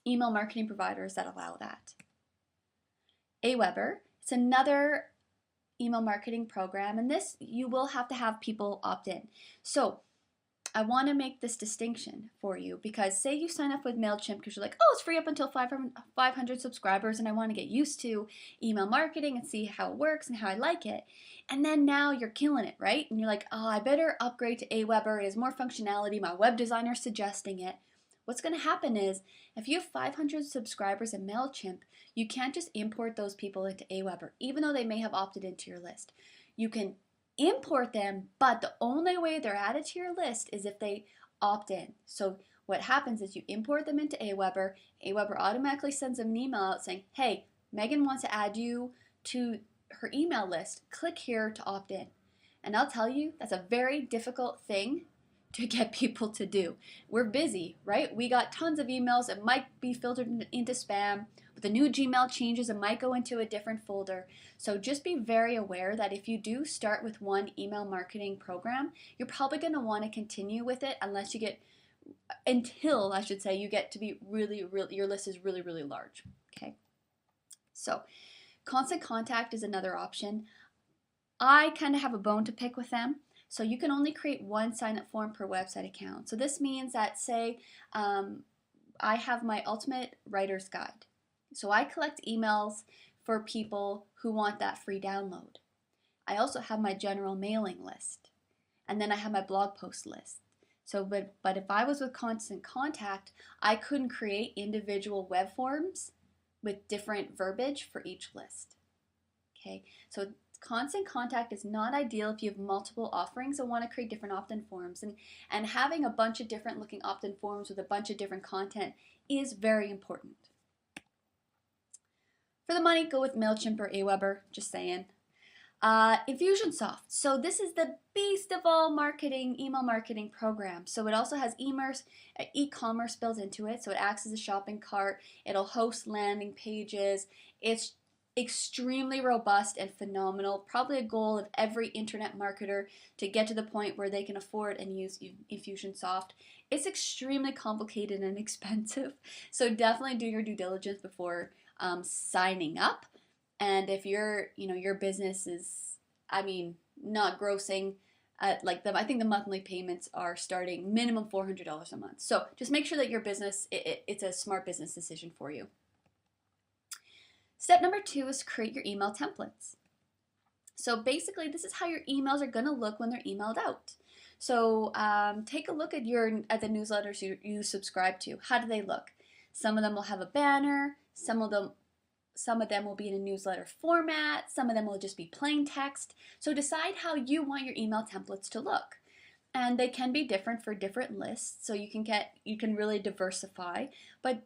email marketing providers that allow that. Aweber, it's another email marketing program, and this you will have to have people opt in. So I want to make this distinction for you, because say you sign up with MailChimp because you're like, oh, it's free up until 500 subscribers and I want to get used to email marketing and see how it works and how I like it. And then now you're killing it, right? And you're like, oh, I better upgrade to Aweber. It has more functionality. My web designer's suggesting it. What's going to happen is if you have 500 subscribers in MailChimp, you can't just import those people into Aweber, even though they may have opted into your list. You can import them, but the only way they're added to your list is if they opt in. So what happens is you import them into Aweber. Aweber automatically sends them an email out saying, hey, Megan wants to add you to her email list. Click here to opt in. And I'll tell you, that's a very difficult thing to get people to do. We're busy, right? We got tons of emails. It might be filtered into spam. With the new Gmail changes, it might go into a different folder. So just be very aware that if you do start with one email marketing program, you're probably going to want to continue with it until you get to be really, your list is really, really large. Okay. So constant contact is another option. I kind of have a bone to pick with them. So you can only create one sign-up form per website account. So this means that, say, I have my Ultimate Writer's Guide. So I collect emails for people who want that free download. I also have my general mailing list. And then I have my blog post list. So, but if I was with Constant Contact, I couldn't create individual web forms with different verbiage for each list. Okay, so Constant Contact is not ideal if you have multiple offerings and want to create different opt-in forms. And having a bunch of different looking opt-in forms with a bunch of different content is very important. For the money, go with MailChimp or Aweber, just saying. Infusionsoft. So this is the beast of all marketing, email marketing programs. So it also has e-commerce built into it. So it acts as a shopping cart. It'll host landing pages. It's extremely robust and phenomenal. Probably a goal of every internet marketer to get to the point where they can afford and use Infusionsoft. It's extremely complicated and expensive. So definitely do your due diligence before signing up. And if your business is, not grossing at like I think the monthly payments are starting minimum $400 a month. So just make sure that your business, it's a smart business decision for you. Step number 2 is create your email templates. So basically, this is how your emails are going to look when they're emailed out. So take a look at the newsletters you subscribe to. How do they look? Some of them will have a banner. Some of them will be in a newsletter format. Some of them will just be plain text. So decide how you want your email templates to look. And they can be different for different lists, so you can really diversify, but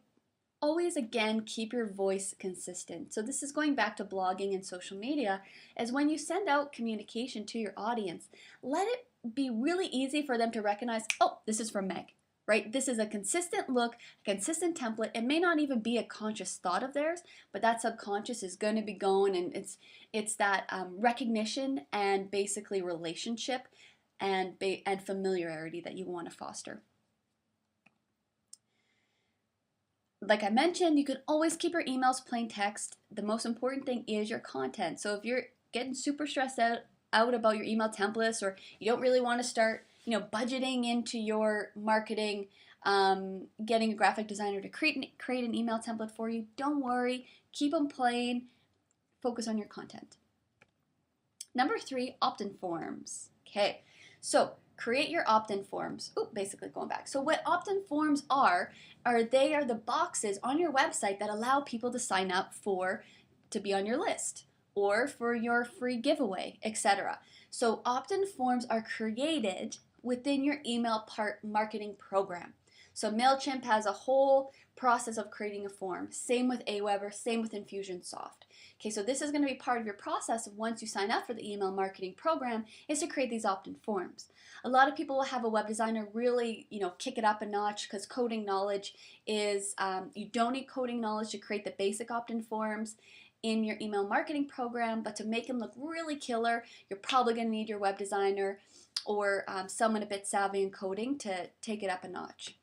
always, again, keep your voice consistent. So this is going back to blogging and social media, as when you send out communication to your audience, let it be really easy for them to recognize, oh, this is from Meg. Right? This is a consistent look, a consistent template. It may not even be a conscious thought of theirs, but that subconscious is going to be going, and it's that recognition and basically relationship and familiarity that you want to foster. Like I mentioned, you can always keep your emails plain text. The most important thing is your content. So if you're getting super stressed out about your email templates, or you don't really want to start budgeting into your marketing, getting a graphic designer to create an email template for you, don't worry. Keep them plain. Focus on your content. Number 3, opt-in forms. Okay, so create your opt-in forms. Basically going back. So what opt-in forms are the boxes on your website that allow people to sign up to be on your list or for your free giveaway, etc. So opt-in forms are created within your email marketing program. So MailChimp has a whole process of creating a form. Same with Aweber, same with Infusionsoft. Okay, so this is going to be part of your process once you sign up for the email marketing program, is to create these opt-in forms. A lot of people will have a web designer really, kick it up a notch, because coding knowledge is, you don't need coding knowledge to create the basic opt-in forms in your email marketing program, but to make them look really killer, you're probably going to need your web designer or someone a bit savvy in coding to take it up a notch.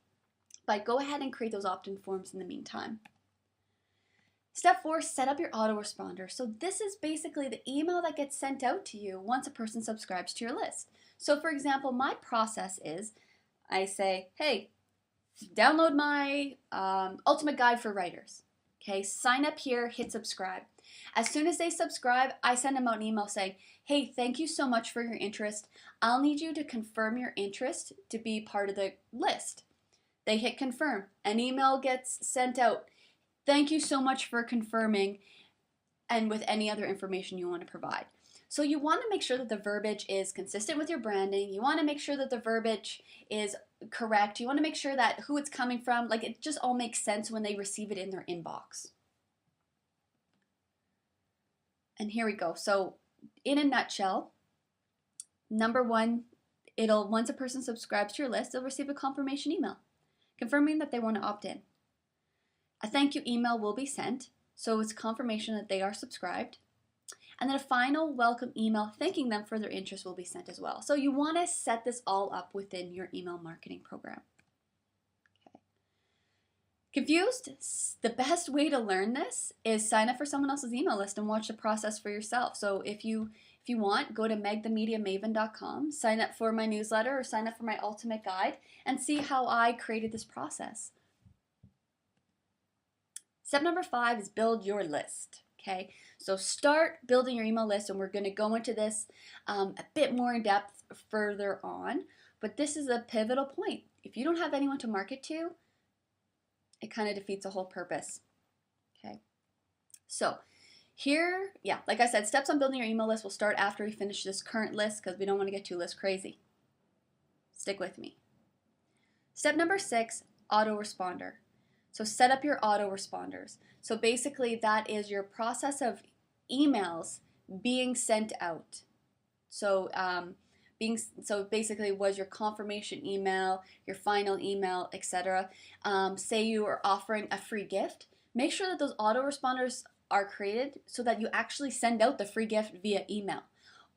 But go ahead and create those opt-in forms in the meantime. Step 4, set up your autoresponder. So this is basically the email that gets sent out to you once a person subscribes to your list. So for example, my process is, I say, hey, download my ultimate guide for writers. Okay, sign up here, hit subscribe. As soon as they subscribe, I send them out an email saying, hey, thank you so much for your interest. I'll need you to confirm your interest to be part of the list. They hit confirm. An email gets sent out. Thank you so much for confirming, and with any other information you want to provide. So you want to make sure that the verbiage is consistent with your branding. You want to make sure that the verbiage is correct. You want to make sure that who it's coming from, like it just all makes sense when they receive it in their inbox. And here we go. So in a nutshell, number 1, once a person subscribes to your list, they'll receive a confirmation email confirming that they want to opt in. A thank you email will be sent, so it's confirmation that they are subscribed. And then a final welcome email thanking them for their interest will be sent as well. So you want to set this all up within your email marketing program. Okay. Confused? The best way to learn this is sign up for someone else's email list and watch the process for yourself. So if you want, go to megthemediamaven.com, sign up for my newsletter or sign up for my ultimate guide and see how I created this process. Step number 5 is build your list. Okay, so start building your email list, and we're going to go into this a bit more in depth further on. But this is a pivotal point. If you don't have anyone to market to, it kind of defeats the whole purpose. Okay. So here, yeah, like I said, steps on building your email list will start after we finish this current list because we don't want to get too list crazy. Stick with me. Step number 6, autoresponder. So set up your autoresponders. So basically that is your process of emails being sent out. So basically was your confirmation email, your final email, etc. Say you are offering a free gift, make sure that those autoresponders are created so that you actually send out the free gift via email.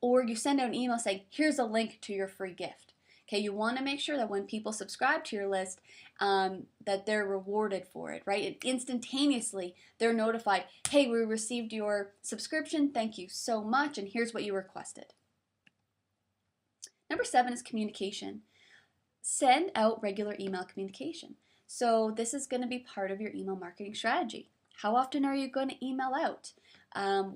Or you send out an email saying, here's a link to your free gift. Okay, you want to make sure that when people subscribe to your list, that they're rewarded for it, right? And instantaneously, they're notified, hey, we received your subscription, thank you so much, and here's what you requested. Number 7 is communication. Send out regular email communication. So this is going to be part of your email marketing strategy. How often are you going to email out?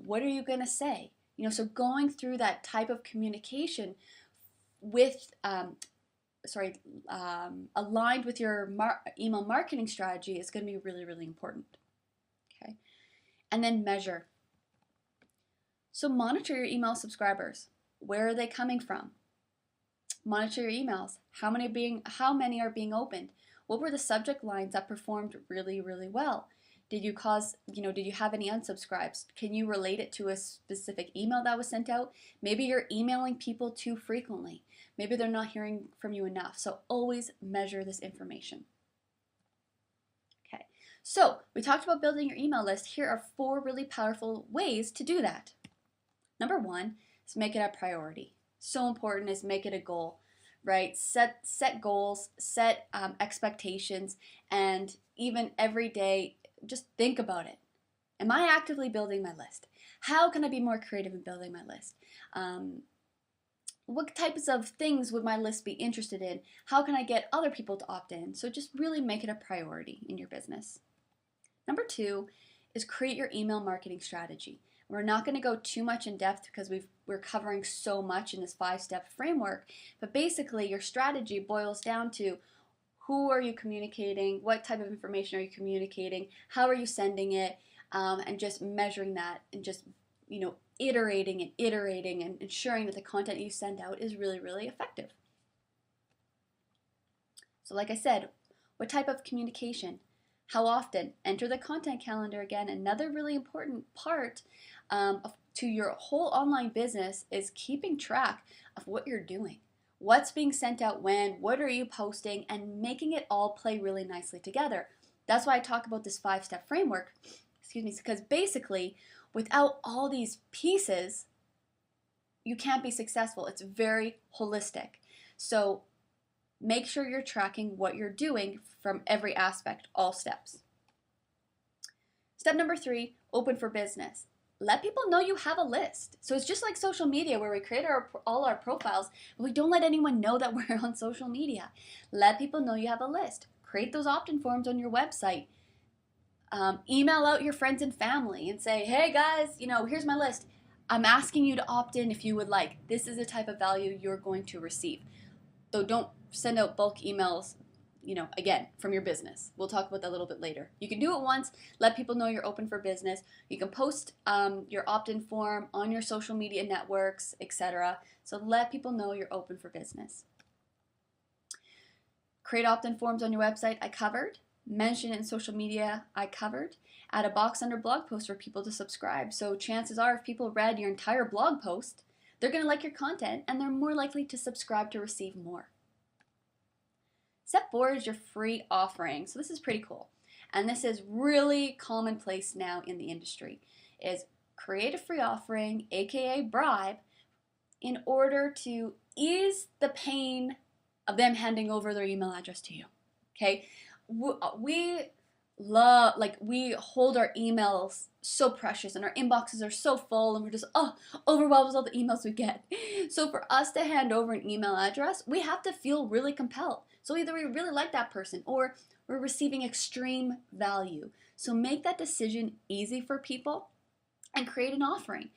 What are you going to say? So going through that type of communication with, aligned with your email marketing strategy is going to be really, really important. Okay, and then measure. So monitor your email subscribers. Where are they coming from? Monitor your emails. How many are being opened? What were the subject lines that performed really, really well? Did you have any unsubscribes? Can you relate it to a specific email that was sent out? Maybe you're emailing people too frequently. Maybe they're not hearing from you enough. So always measure this information. Okay, so we talked about building your email list. Here are 4 really powerful ways to do that. Number 1 is make it a priority. So important is make it a goal, right? Set goals, set expectations, and even every day, just think about it. Am I actively building my list? How can I be more creative in building my list? What types of things would my list be interested in? How can I get other people to opt in? So just really make it a priority in your business. Number 2 is create your email marketing strategy. We're not going to go too much in depth because we're covering so much in this 5-step framework, but basically your strategy boils down to who are you communicating, what type of information are you communicating, how are you sending it, and just measuring that and just iterating and ensuring that the content you send out is really, really effective. So like I said, what type of communication? How often? Enter the content calendar again. Another really important part to your whole online business is keeping track of what you're doing. What's being sent out when, what are you posting, and making it all play really nicely together. That's why I talk about this 5-step framework, because basically without all these pieces, you can't be successful. It's very holistic. So make sure you're tracking what you're doing from every aspect, all steps. Step number 3, open for business. Let people know you have a list. So it's just like social media where we create all our profiles, but we don't let anyone know that we're on social media. Let people know you have a list. Create those opt-in forms on your website. Email out your friends and family and say, hey guys, here's my list. I'm asking you to opt in if you would like. This is the type of value you're going to receive. Though don't send out bulk emails, again, from your business. We'll talk about that a little bit later. You can do it once, let people know you're open for business. You can post your opt-in form on your social media networks, etc. So let people know you're open for business. Create opt-in forms on your website, I covered. Mention it in social media, I covered. Add a box under blog posts for people to subscribe. So chances are if people read your entire blog post, they're going to like your content and they're more likely to subscribe to receive more. Step 4 is your free offering. So this is pretty cool. And this is really commonplace now in the industry, is create a free offering, aka bribe, in order to ease the pain of them handing over their email address to you. Okay? We hold our emails so precious and our inboxes are so full and we're just overwhelmed with all the emails we get. So for us to hand over an email address, we have to feel really compelled. So either we really like that person or we're receiving extreme value. So make that decision easy for people and create an offering.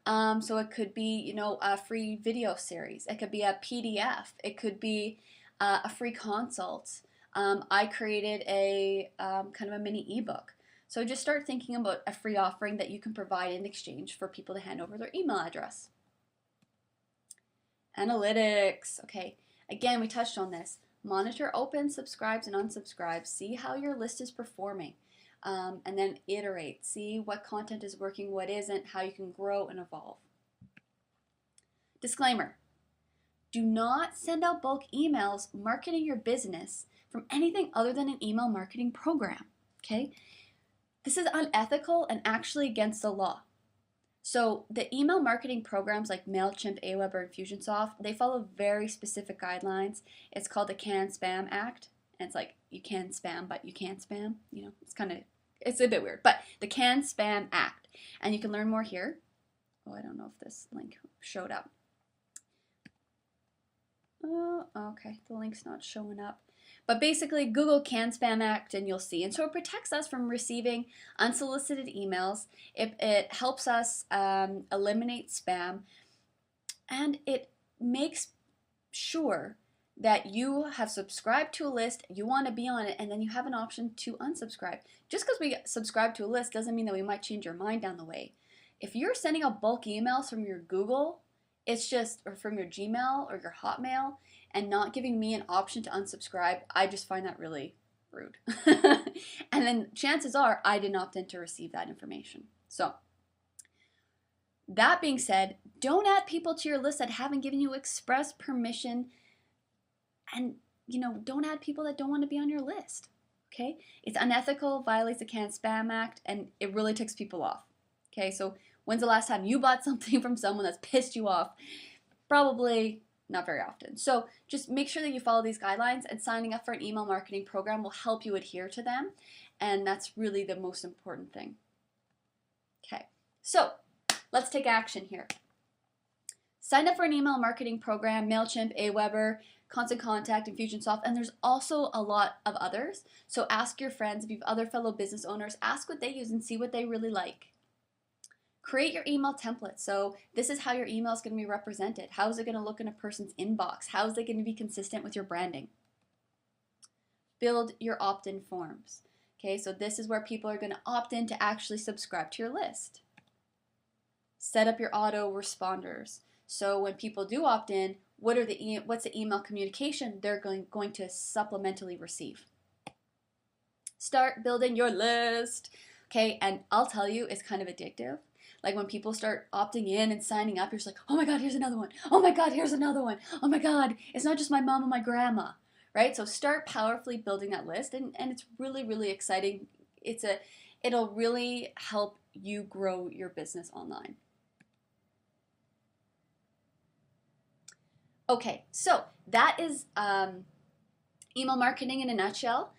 So it could be, you know, a free video series. It could be a PDF. It could be a free consult. I created a kind of a mini ebook. So just start thinking about a free offering that you can provide in exchange for people to hand over their email address. Analytics. Okay, again, we touched on this. Monitor opens, subscribes, and unsubscribes. See how your list is performing. And then iterate. See what content is working, what isn't, how you can grow and evolve. Disclaimer. Do not send out bulk emails marketing your business from anything other than an email marketing program. Okay? This is unethical and actually against the law. So the email marketing programs like MailChimp, Aweber, and Fusionsoft, they follow very specific guidelines. It's called the Can-Spam Act. And it's like, you can spam, but you can't spam. You know, it's a bit weird. But the Can-Spam Act. And you can learn more here. Oh, I don't know if this link showed up. Oh, okay, the link's not showing up. But basically, Google Can-Spam Act and you'll see. And so it protects us from receiving unsolicited emails. It helps us eliminate spam. And it makes sure that you have subscribed to a list, you want to be on it, and then you have an option to unsubscribe. Just because we subscribe to a list doesn't mean that we might change our mind down the way. If you're sending out bulk emails from your Google, or from your Gmail or your Hotmail, and not giving me an option to unsubscribe, I just find that really rude. And then chances are I didn't opt in to receive that information. So, that being said, don't add people to your list that haven't given you express permission, and don't add people that don't want to be on your list. Okay? It's unethical, violates the Can-Spam Act, and it really ticks people off. Okay, so when's the last time you bought something from someone that's pissed you off? Probably not very often. So just make sure that you follow these guidelines, and signing up for an email marketing program will help you adhere to them. And that's really the most important thing. Okay, so let's take action here. Sign up for an email marketing program, MailChimp, Aweber, Constant Contact, and Fusionsoft, and there's also a lot of others. So ask your friends, if you have other fellow business owners, ask what they use and see what they really like. Create your email template. So this is how your email is going to be represented. How is it going to look in a person's inbox? How is it going to be consistent with your branding? Build your opt-in forms. Okay, so this is where people are going to opt in to actually subscribe to your list. Set up your autoresponders. So when people do opt in, what's the email communication they're going to supplementally receive? Start building your list. Okay, and I'll tell you, it's kind of addictive. Like when people start opting in and signing up, you're just like, oh my God, here's another one. Oh my God, here's another one. Oh my God, it's not just my mom and my grandma, right? So start powerfully building that list, and it's really, really exciting. It'll really help you grow your business online. Okay, so that is email marketing in a nutshell.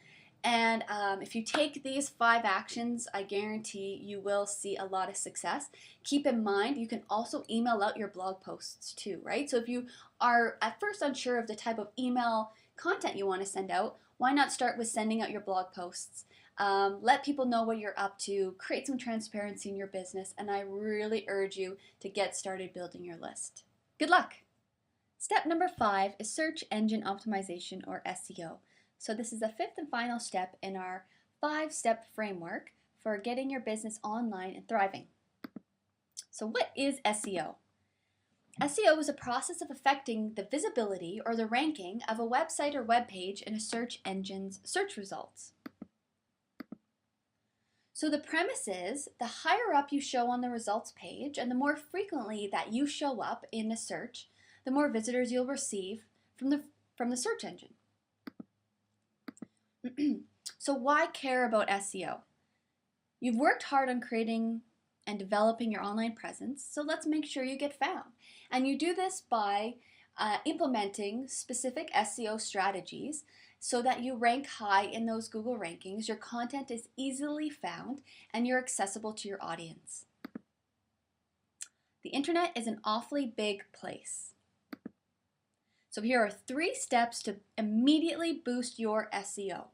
And if you take these 5 actions, I guarantee you will see a lot of success. Keep in mind, you can also email out your blog posts too, right? So if you are at first unsure of the type of email content you want to send out, why not start with sending out your blog posts? Let people know what you're up to, create some transparency in your business, and I really urge you to get started building your list. Good luck! Step number 5 is search engine optimization, or SEO. So this is the 5th and final step in our 5-step framework for getting your business online and thriving. So what is SEO? SEO is a process of affecting the visibility or the ranking of a website or web page in a search engine's search results. So the premise is, the higher up you show on the results page and the more frequently that you show up in a search, the more visitors you'll receive from the search engine. So why care about SEO? You've worked hard on creating and developing your online presence, so let's make sure you get found. And you do this by implementing specific SEO strategies so that you rank high in those Google rankings, your content is easily found, and you're accessible to your audience. The internet is an awfully big place. So here are 3 steps to immediately boost your SEO.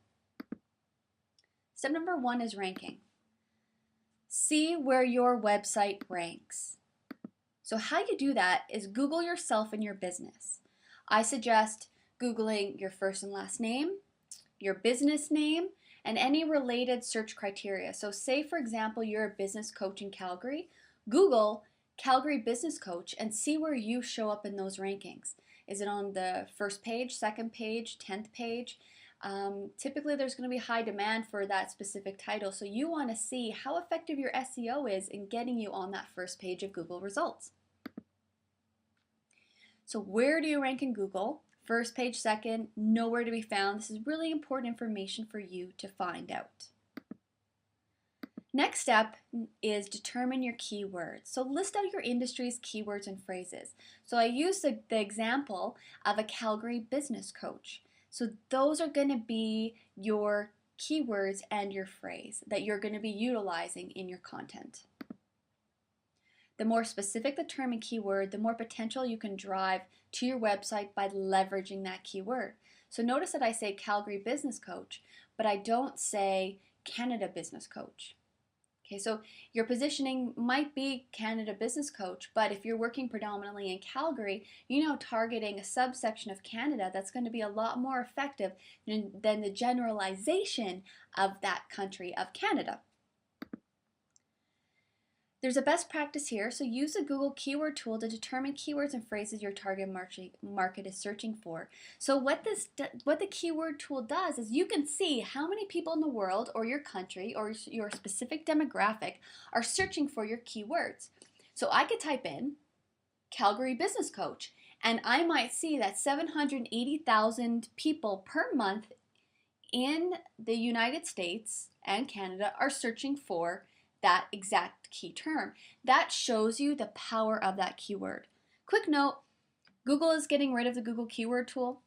Step number 1 is ranking. See where your website ranks. So how you do that is Google yourself and your business. I suggest Googling your first and last name, your business name, and any related search criteria. So say, for example, you're a business coach in Calgary, Google Calgary Business Coach and see where you show up in those rankings. Is it on the first page, second page, 10th page? Typically there's going to be high demand for that specific title, so you want to see how effective your SEO is in getting you on that first page of Google results. So where do you rank in Google? First page, second, nowhere to be found. This is really important information for you to find out. Next step is determine your keywords. So list out your industry's keywords and phrases. So I used the example of a Calgary business coach. So those are going to be your keywords and your phrase that you're going to be utilizing in your content. The more specific the term and keyword, the more potential you can drive to your website by leveraging that keyword. So notice that I say Calgary Business Coach, but I don't say Canada Business Coach. Okay, so your positioning might be Canada Business Coach, but if you're working predominantly in Calgary, targeting a subsection of Canada, that's going to be a lot more effective than the generalization of that country of Canada. There's a best practice here, so use the Google keyword tool to determine keywords and phrases your target market is searching for. So what the keyword tool does is you can see how many people in the world or your country or your specific demographic are searching for your keywords. So I could type in Calgary Business Coach and I might see that 780,000 people per month in the United States and Canada are searching for that exact key term. That shows you the power of that keyword. Quick note, Google is getting rid of the Google keyword tool.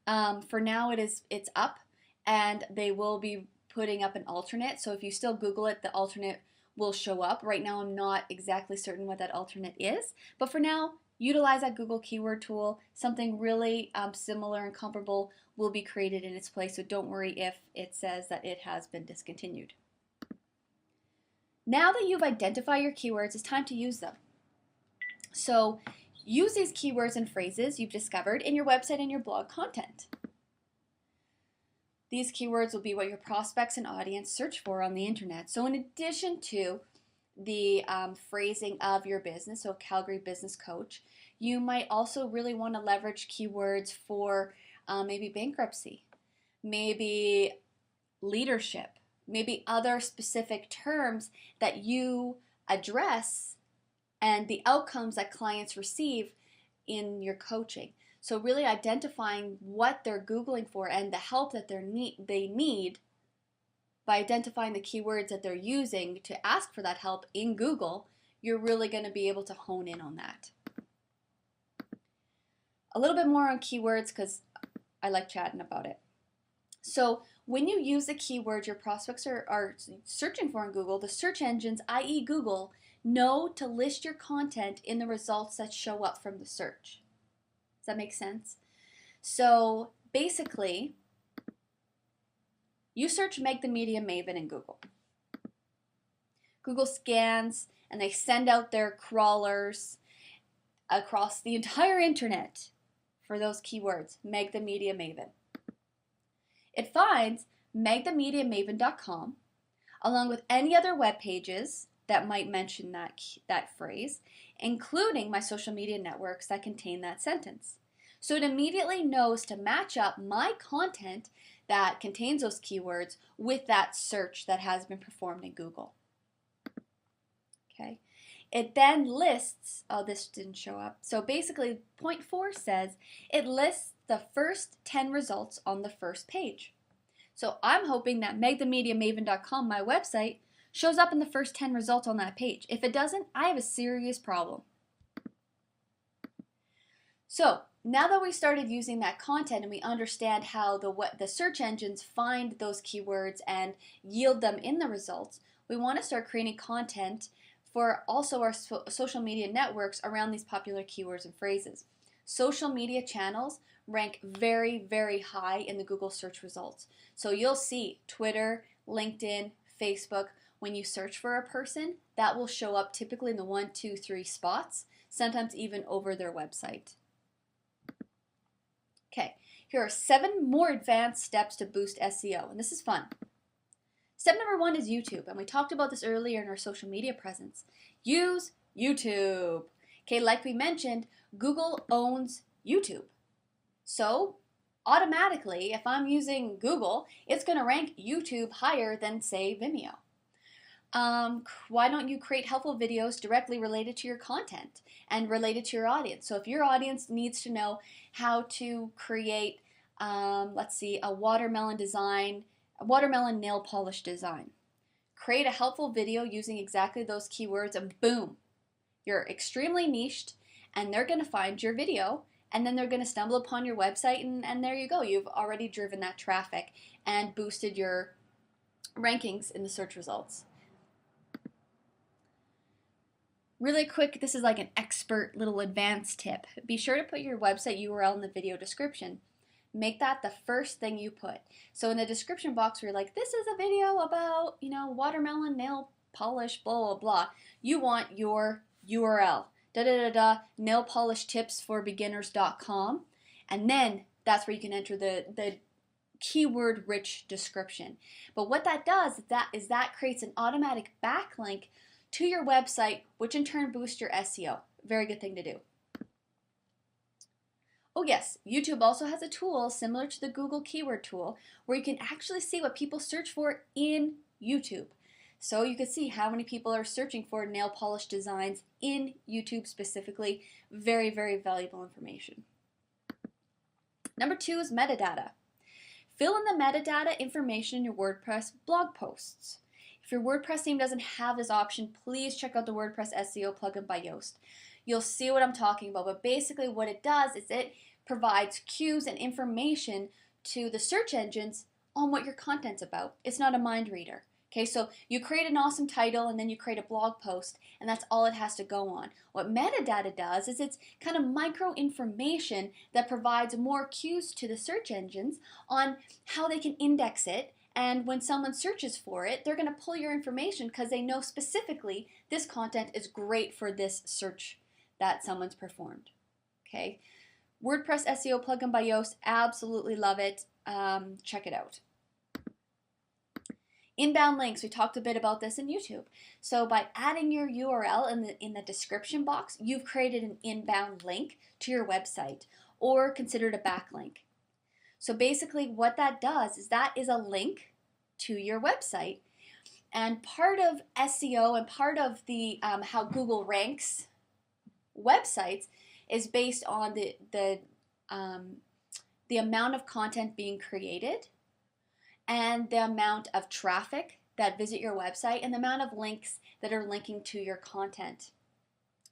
For now it's up and they will be putting up an alternate. So if you still Google it, the alternate will show up. Right now I'm not exactly certain what that alternate is, but for now utilize that Google keyword tool. Something really similar and comparable will be created in its place, so don't worry if it says that it has been discontinued. Now that you've identified your keywords, it's time to use them. So use these keywords and phrases you've discovered in your website and your blog content. These keywords will be what your prospects and audience search for on the internet. So in addition to the phrasing of your business, so Calgary Business Coach, you might also really want to leverage keywords for maybe bankruptcy, maybe leadership, maybe other specific terms that you address and the outcomes that clients receive in your coaching. So really identifying what they're Googling for and the help that they need by identifying the keywords that they're using to ask for that help in Google, you're really going to be able to hone in on that. A little bit more on keywords because I like chatting about it. So when you use the keywords your prospects are searching for in Google, the search engines, i.e. Google, know to list your content in the results that show up from the search. Does that make sense? So basically, you search Meg the Media Maven in Google. Google scans and they send out their crawlers across the entire internet for those keywords, Meg the Media Maven. It finds megthemediamaven.com along with any other web pages that might mention that phrase, including my social media networks that contain that sentence. So it immediately knows to match up my content that contains those keywords with that search that has been performed in Google. Okay. It then lists, oh, this didn't show up. So basically, point 4 says it lists the first 10 results on the first page. So I'm hoping that megthemediamaven.com, my website, shows up in the first 10 results on that page. If it doesn't, I have a serious problem. So now that we started using that content and we understand how the search engines find those keywords and yield them in the results, we want to start creating content for also our social media networks around these popular keywords and phrases. Social media channels rank very, very high in the Google search results. So you'll see Twitter, LinkedIn, Facebook. when you search for a person, that will show up typically in the 1, 2, 3 spots, sometimes even over their website. Okay, here are 7 more advanced steps to boost SEO, and this is fun. Step number 1 is YouTube, and we talked about this earlier in our social media presence. Use YouTube. Okay, like we mentioned, Google owns YouTube. So automatically, if I'm using Google, it's going to rank YouTube higher than, say, Vimeo. Why don't you create helpful videos directly related to your content and related to your audience? So if your audience needs to know how to create, let's see, a watermelon nail polish design, create a helpful video using exactly those keywords, and boom, you're extremely niched, and they're going to find your video, and then they're going to stumble upon your website, and there you go. You've already driven that traffic and boosted your rankings in the search results. Really quick, this is like an expert little advanced tip. Be sure to put your website URL in the video description. Make that the first thing you put. So in the description box where you're like, this is a video about, watermelon nail polish, blah, blah, blah. You want your URL, nailpolishTipsForBeginners.com, and then that's where you can enter the keyword-rich description. But what that does is that creates an automatic backlink to your website, which in turn boosts your SEO. Very good thing to do. Oh yes, YouTube also has a tool similar to the Google keyword tool where you can actually see what people search for in YouTube. So you can see how many people are searching for nail polish designs in YouTube specifically. Very, very valuable information. Number 2 is metadata. Fill in the metadata information in your WordPress blog posts. If your WordPress theme doesn't have this option, please check out the WordPress SEO plugin by Yoast. You'll see what I'm talking about, but basically what it does is it provides cues and information to the search engines on what your content's about. It's not a mind reader. Okay, so you create an awesome title and then you create a blog post, and that's all it has to go on. What metadata does is it's kind of micro information that provides more cues to the search engines on how they can index it, and when someone searches for it, they're going to pull your information because they know specifically this content is great for this search that someone's performed. Okay, WordPress SEO plugin by Yoast, absolutely love it. Check it out. Inbound links, we talked a bit about this in YouTube. So by adding your URL in the description box, you've created an inbound link to your website, or considered a backlink. So basically what that does is that is a link to your website. And part of SEO and part of the how Google ranks websites is based on the amount of content being created, and the amount of traffic that visit your website, and the amount of links that are linking to your content.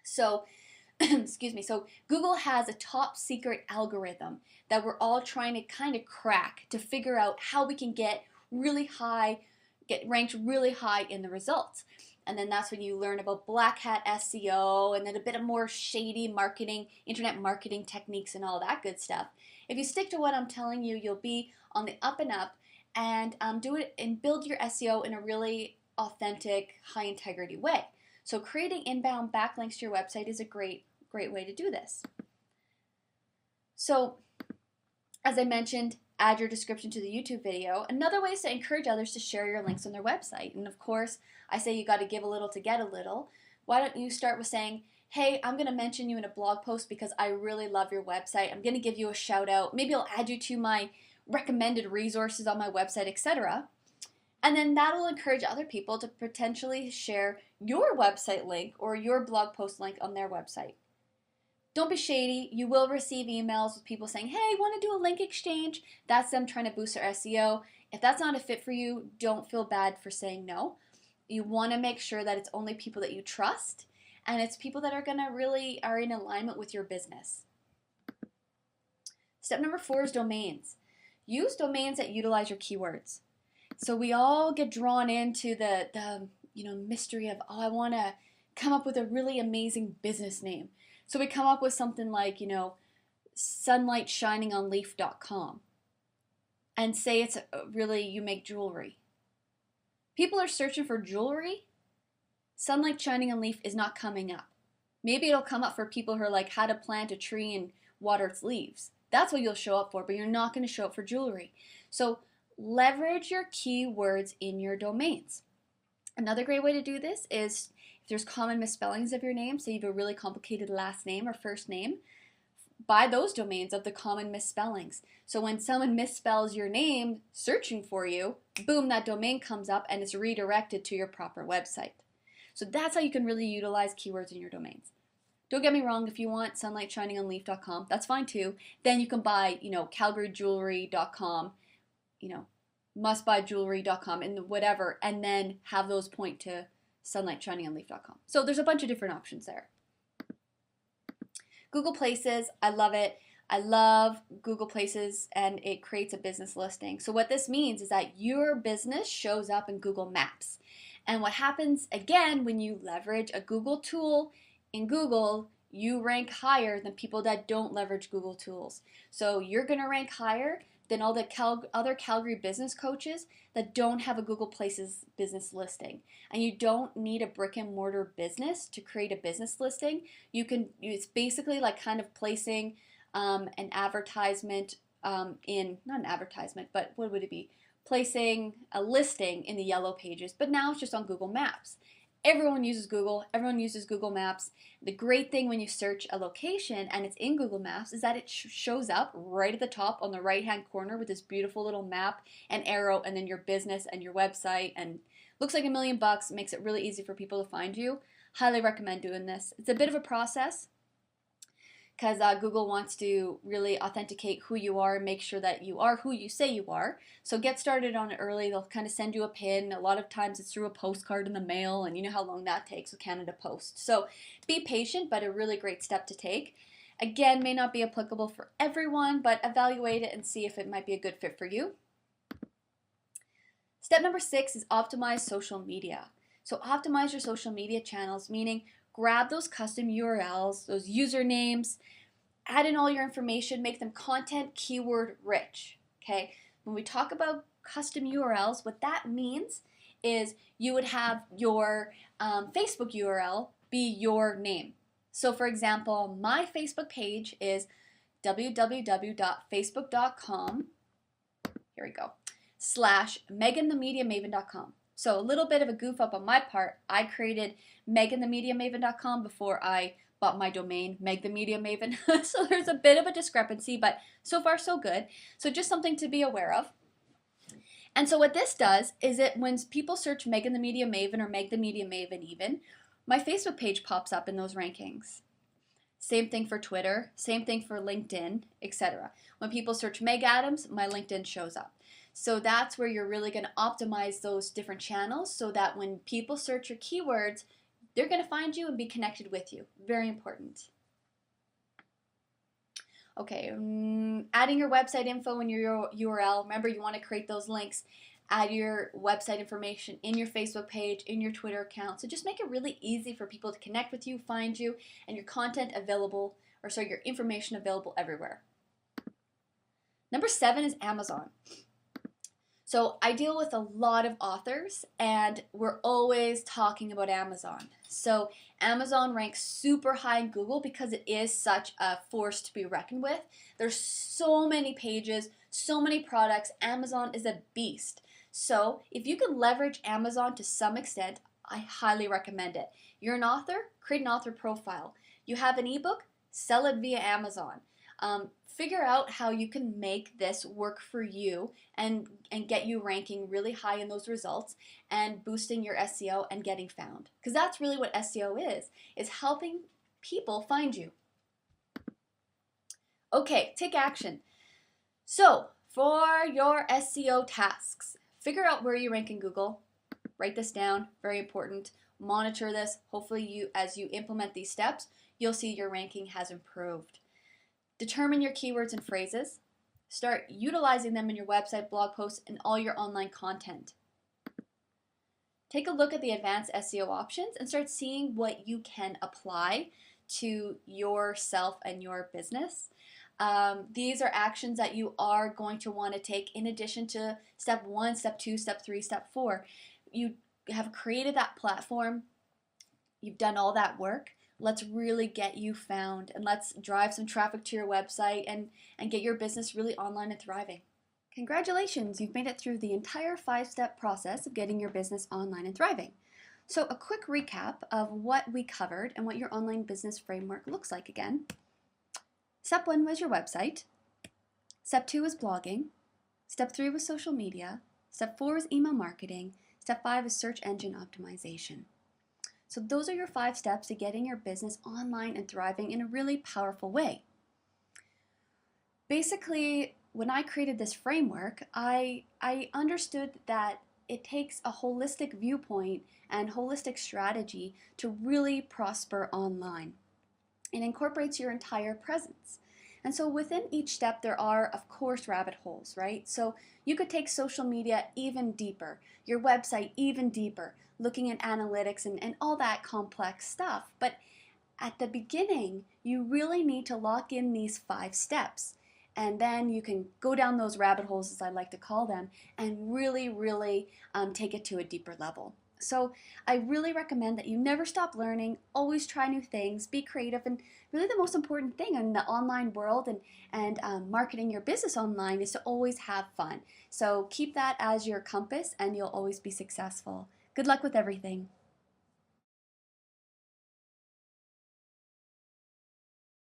So, excuse me, so Google has a top secret algorithm that we're all trying to kind of crack to figure out how we can get ranked really high in the results. And then that's when you learn about black hat SEO and then a bit of more shady marketing, internet marketing techniques and all that good stuff. If you stick to what I'm telling you, you'll be on the up and up, and do it and build your SEO in a really authentic, high integrity way. So creating inbound backlinks to your website is a great way to do this. So as I mentioned, add your description to the YouTube video. Another way is to encourage others to share your links on their website. And of course, I say you got to give a little to get a little. Why don't you start with saying, hey, I'm going to mention you in a blog post because I really love your website. I'm going to give you a shout out. Maybe I'll add you to my recommended resources on my website, etc. And then that'll encourage other people to potentially share your website link or your blog post link on their website. Don't be shady. You will receive emails with people saying, hey, want to do a link exchange? That's them trying to boost their SEO. If that's not a fit for you, don't feel bad for saying no. You want to make sure that it's only people that you trust, and it's people that are are in alignment with your business. Step number 4 is domains. Use domains that utilize your keywords. So we all get drawn into the mystery of, I want to come up with a really amazing business name. So we come up with something like, sunlightshiningonleaf.com, and say it's you make jewelry. People are searching for jewelry. Sunlight shining on leaf is not coming up. Maybe it'll come up for people who are like how to plant a tree and water its leaves. That's what you'll show up for, but you're not going to show up for jewelry. So leverage your keywords in your domains. Another great way to do this is if there's common misspellings of your name, say you have a really complicated last name or first name, buy those domains of the common misspellings. So when someone misspells your name searching for you, boom, that domain comes up and it's redirected to your proper website. So that's how you can really utilize keywords in your domains. Don't get me wrong, if you want sunlightshiningonleaf.com, that's fine too. Then you can buy, calgaryjewelry.com, mustbuyjewelry.com and whatever, and then have those point to sunlightshiningonleaf.com. So there's a bunch of different options there. Google Places, I love it. I love Google Places, and it creates a business listing. So what this means is that your business shows up in Google Maps. And what happens again when you leverage a Google tool in Google, you rank higher than people that don't leverage Google tools. So you're going to rank higher than all the other Calgary business coaches that don't have a Google Places business listing. And you don't need a brick and mortar business to create a business listing. It's basically like kind of placing an advertisement not an advertisement, but what would it be? Placing a listing in the yellow pages, but now it's just on Google Maps. Everyone uses Google. Everyone uses Google Maps. The great thing when you search a location and it's in Google Maps is that it shows up right at the top on the right-hand corner with this beautiful little map and arrow and then your business and your website, and looks like $1 million, makes it really easy for people to find you. Highly recommend doing this. It's a bit of a process because Google wants to really authenticate who you are and make sure that you are who you say you are. So get started on it early. They'll kind of send you a pin. A lot of times it's through a postcard in the mail, and you know how long that takes with Canada Post. So be patient, but a really great step to take. Again, may not be applicable for everyone, but evaluate it and see if it might be a good fit for you. Step number 6 is optimize social media. So optimize your social media channels, meaning grab those custom URLs, those usernames, add in all your information, make them content keyword rich, okay? When we talk about custom URLs, what that means is you would have your Facebook URL be your name. So for example, my Facebook page is www.facebook.com, here we go, /MeganTheMediaMaven.com. So a little bit of a goof up on my part. I created MeganTheMediaMaven.com before I bought my domain, Meg the Media Maven. So there's a bit of a discrepancy, but so far so good. So just something to be aware of. And so what this does is that when people search Megan the Media Maven or Meg the Media Maven even, my Facebook page pops up in those rankings. Same thing for Twitter, same thing for LinkedIn, etc. When people search Meg Adams, my LinkedIn shows up. So that's where you're really going to optimize those different channels so that when people search your keywords, they're going to find you and be connected with you. Very important. Okay, adding your website info in your URL. Remember, you want to create those links. Add your website information in your Facebook page, in your Twitter account. So just make it really easy for people to connect with you, find you, and your content available, your information available everywhere. Number 7 is Amazon. So I deal with a lot of authors, and we're always talking about Amazon. So Amazon ranks super high in Google because it is such a force to be reckoned with. There's so many pages, so many products. Amazon is a beast. So if you can leverage Amazon to some extent, I highly recommend it. You're an author, create an author profile. You have an ebook, sell it via Amazon. Figure out how you can make this work for you and get you ranking really high in those results and boosting your SEO and getting found. Because that's really what SEO is helping people find you. Okay, take action. So for your SEO tasks, figure out where you rank in Google. Write this down, very important. Monitor this. Hopefully as you implement these steps, you'll see your ranking has improved. Determine your keywords and phrases. Start utilizing them in your website, blog posts, and all your online content. Take a look at the advanced SEO options and start seeing what you can apply to yourself and your business. These are actions that you are going to want to take in addition to step 1, step 2, step 3, step 4. you have created that platform, you've done all that work. Let's really get you found, and let's drive some traffic to your website and get your business really online and thriving. Congratulations, you've made it through the entire 5-step process of getting your business online and thriving. So a quick recap of what we covered and what your online business framework looks like again. Step 1 was your website. Step 2 was blogging. Step 3 was social media. Step 4 is email marketing. Step 5 is search engine optimization. So those are your 5 steps to getting your business online and thriving in a really powerful way. Basically, when I created this framework, I understood that it takes a holistic viewpoint and holistic strategy to really prosper online. It incorporates your entire presence. And so within each step, there are, of course, rabbit holes, right? So you could take social media even deeper, your website even deeper, looking at analytics and all that complex stuff. But at the beginning, you really need to lock in these 5 steps. And then you can go down those rabbit holes, as I like to call them, and really take it to a deeper level. So I really recommend that you never stop learning, always try new things, be creative, and really the most important thing in the online world and marketing your business online is to always have fun. So keep that as your compass and you'll always be successful. Good luck with everything.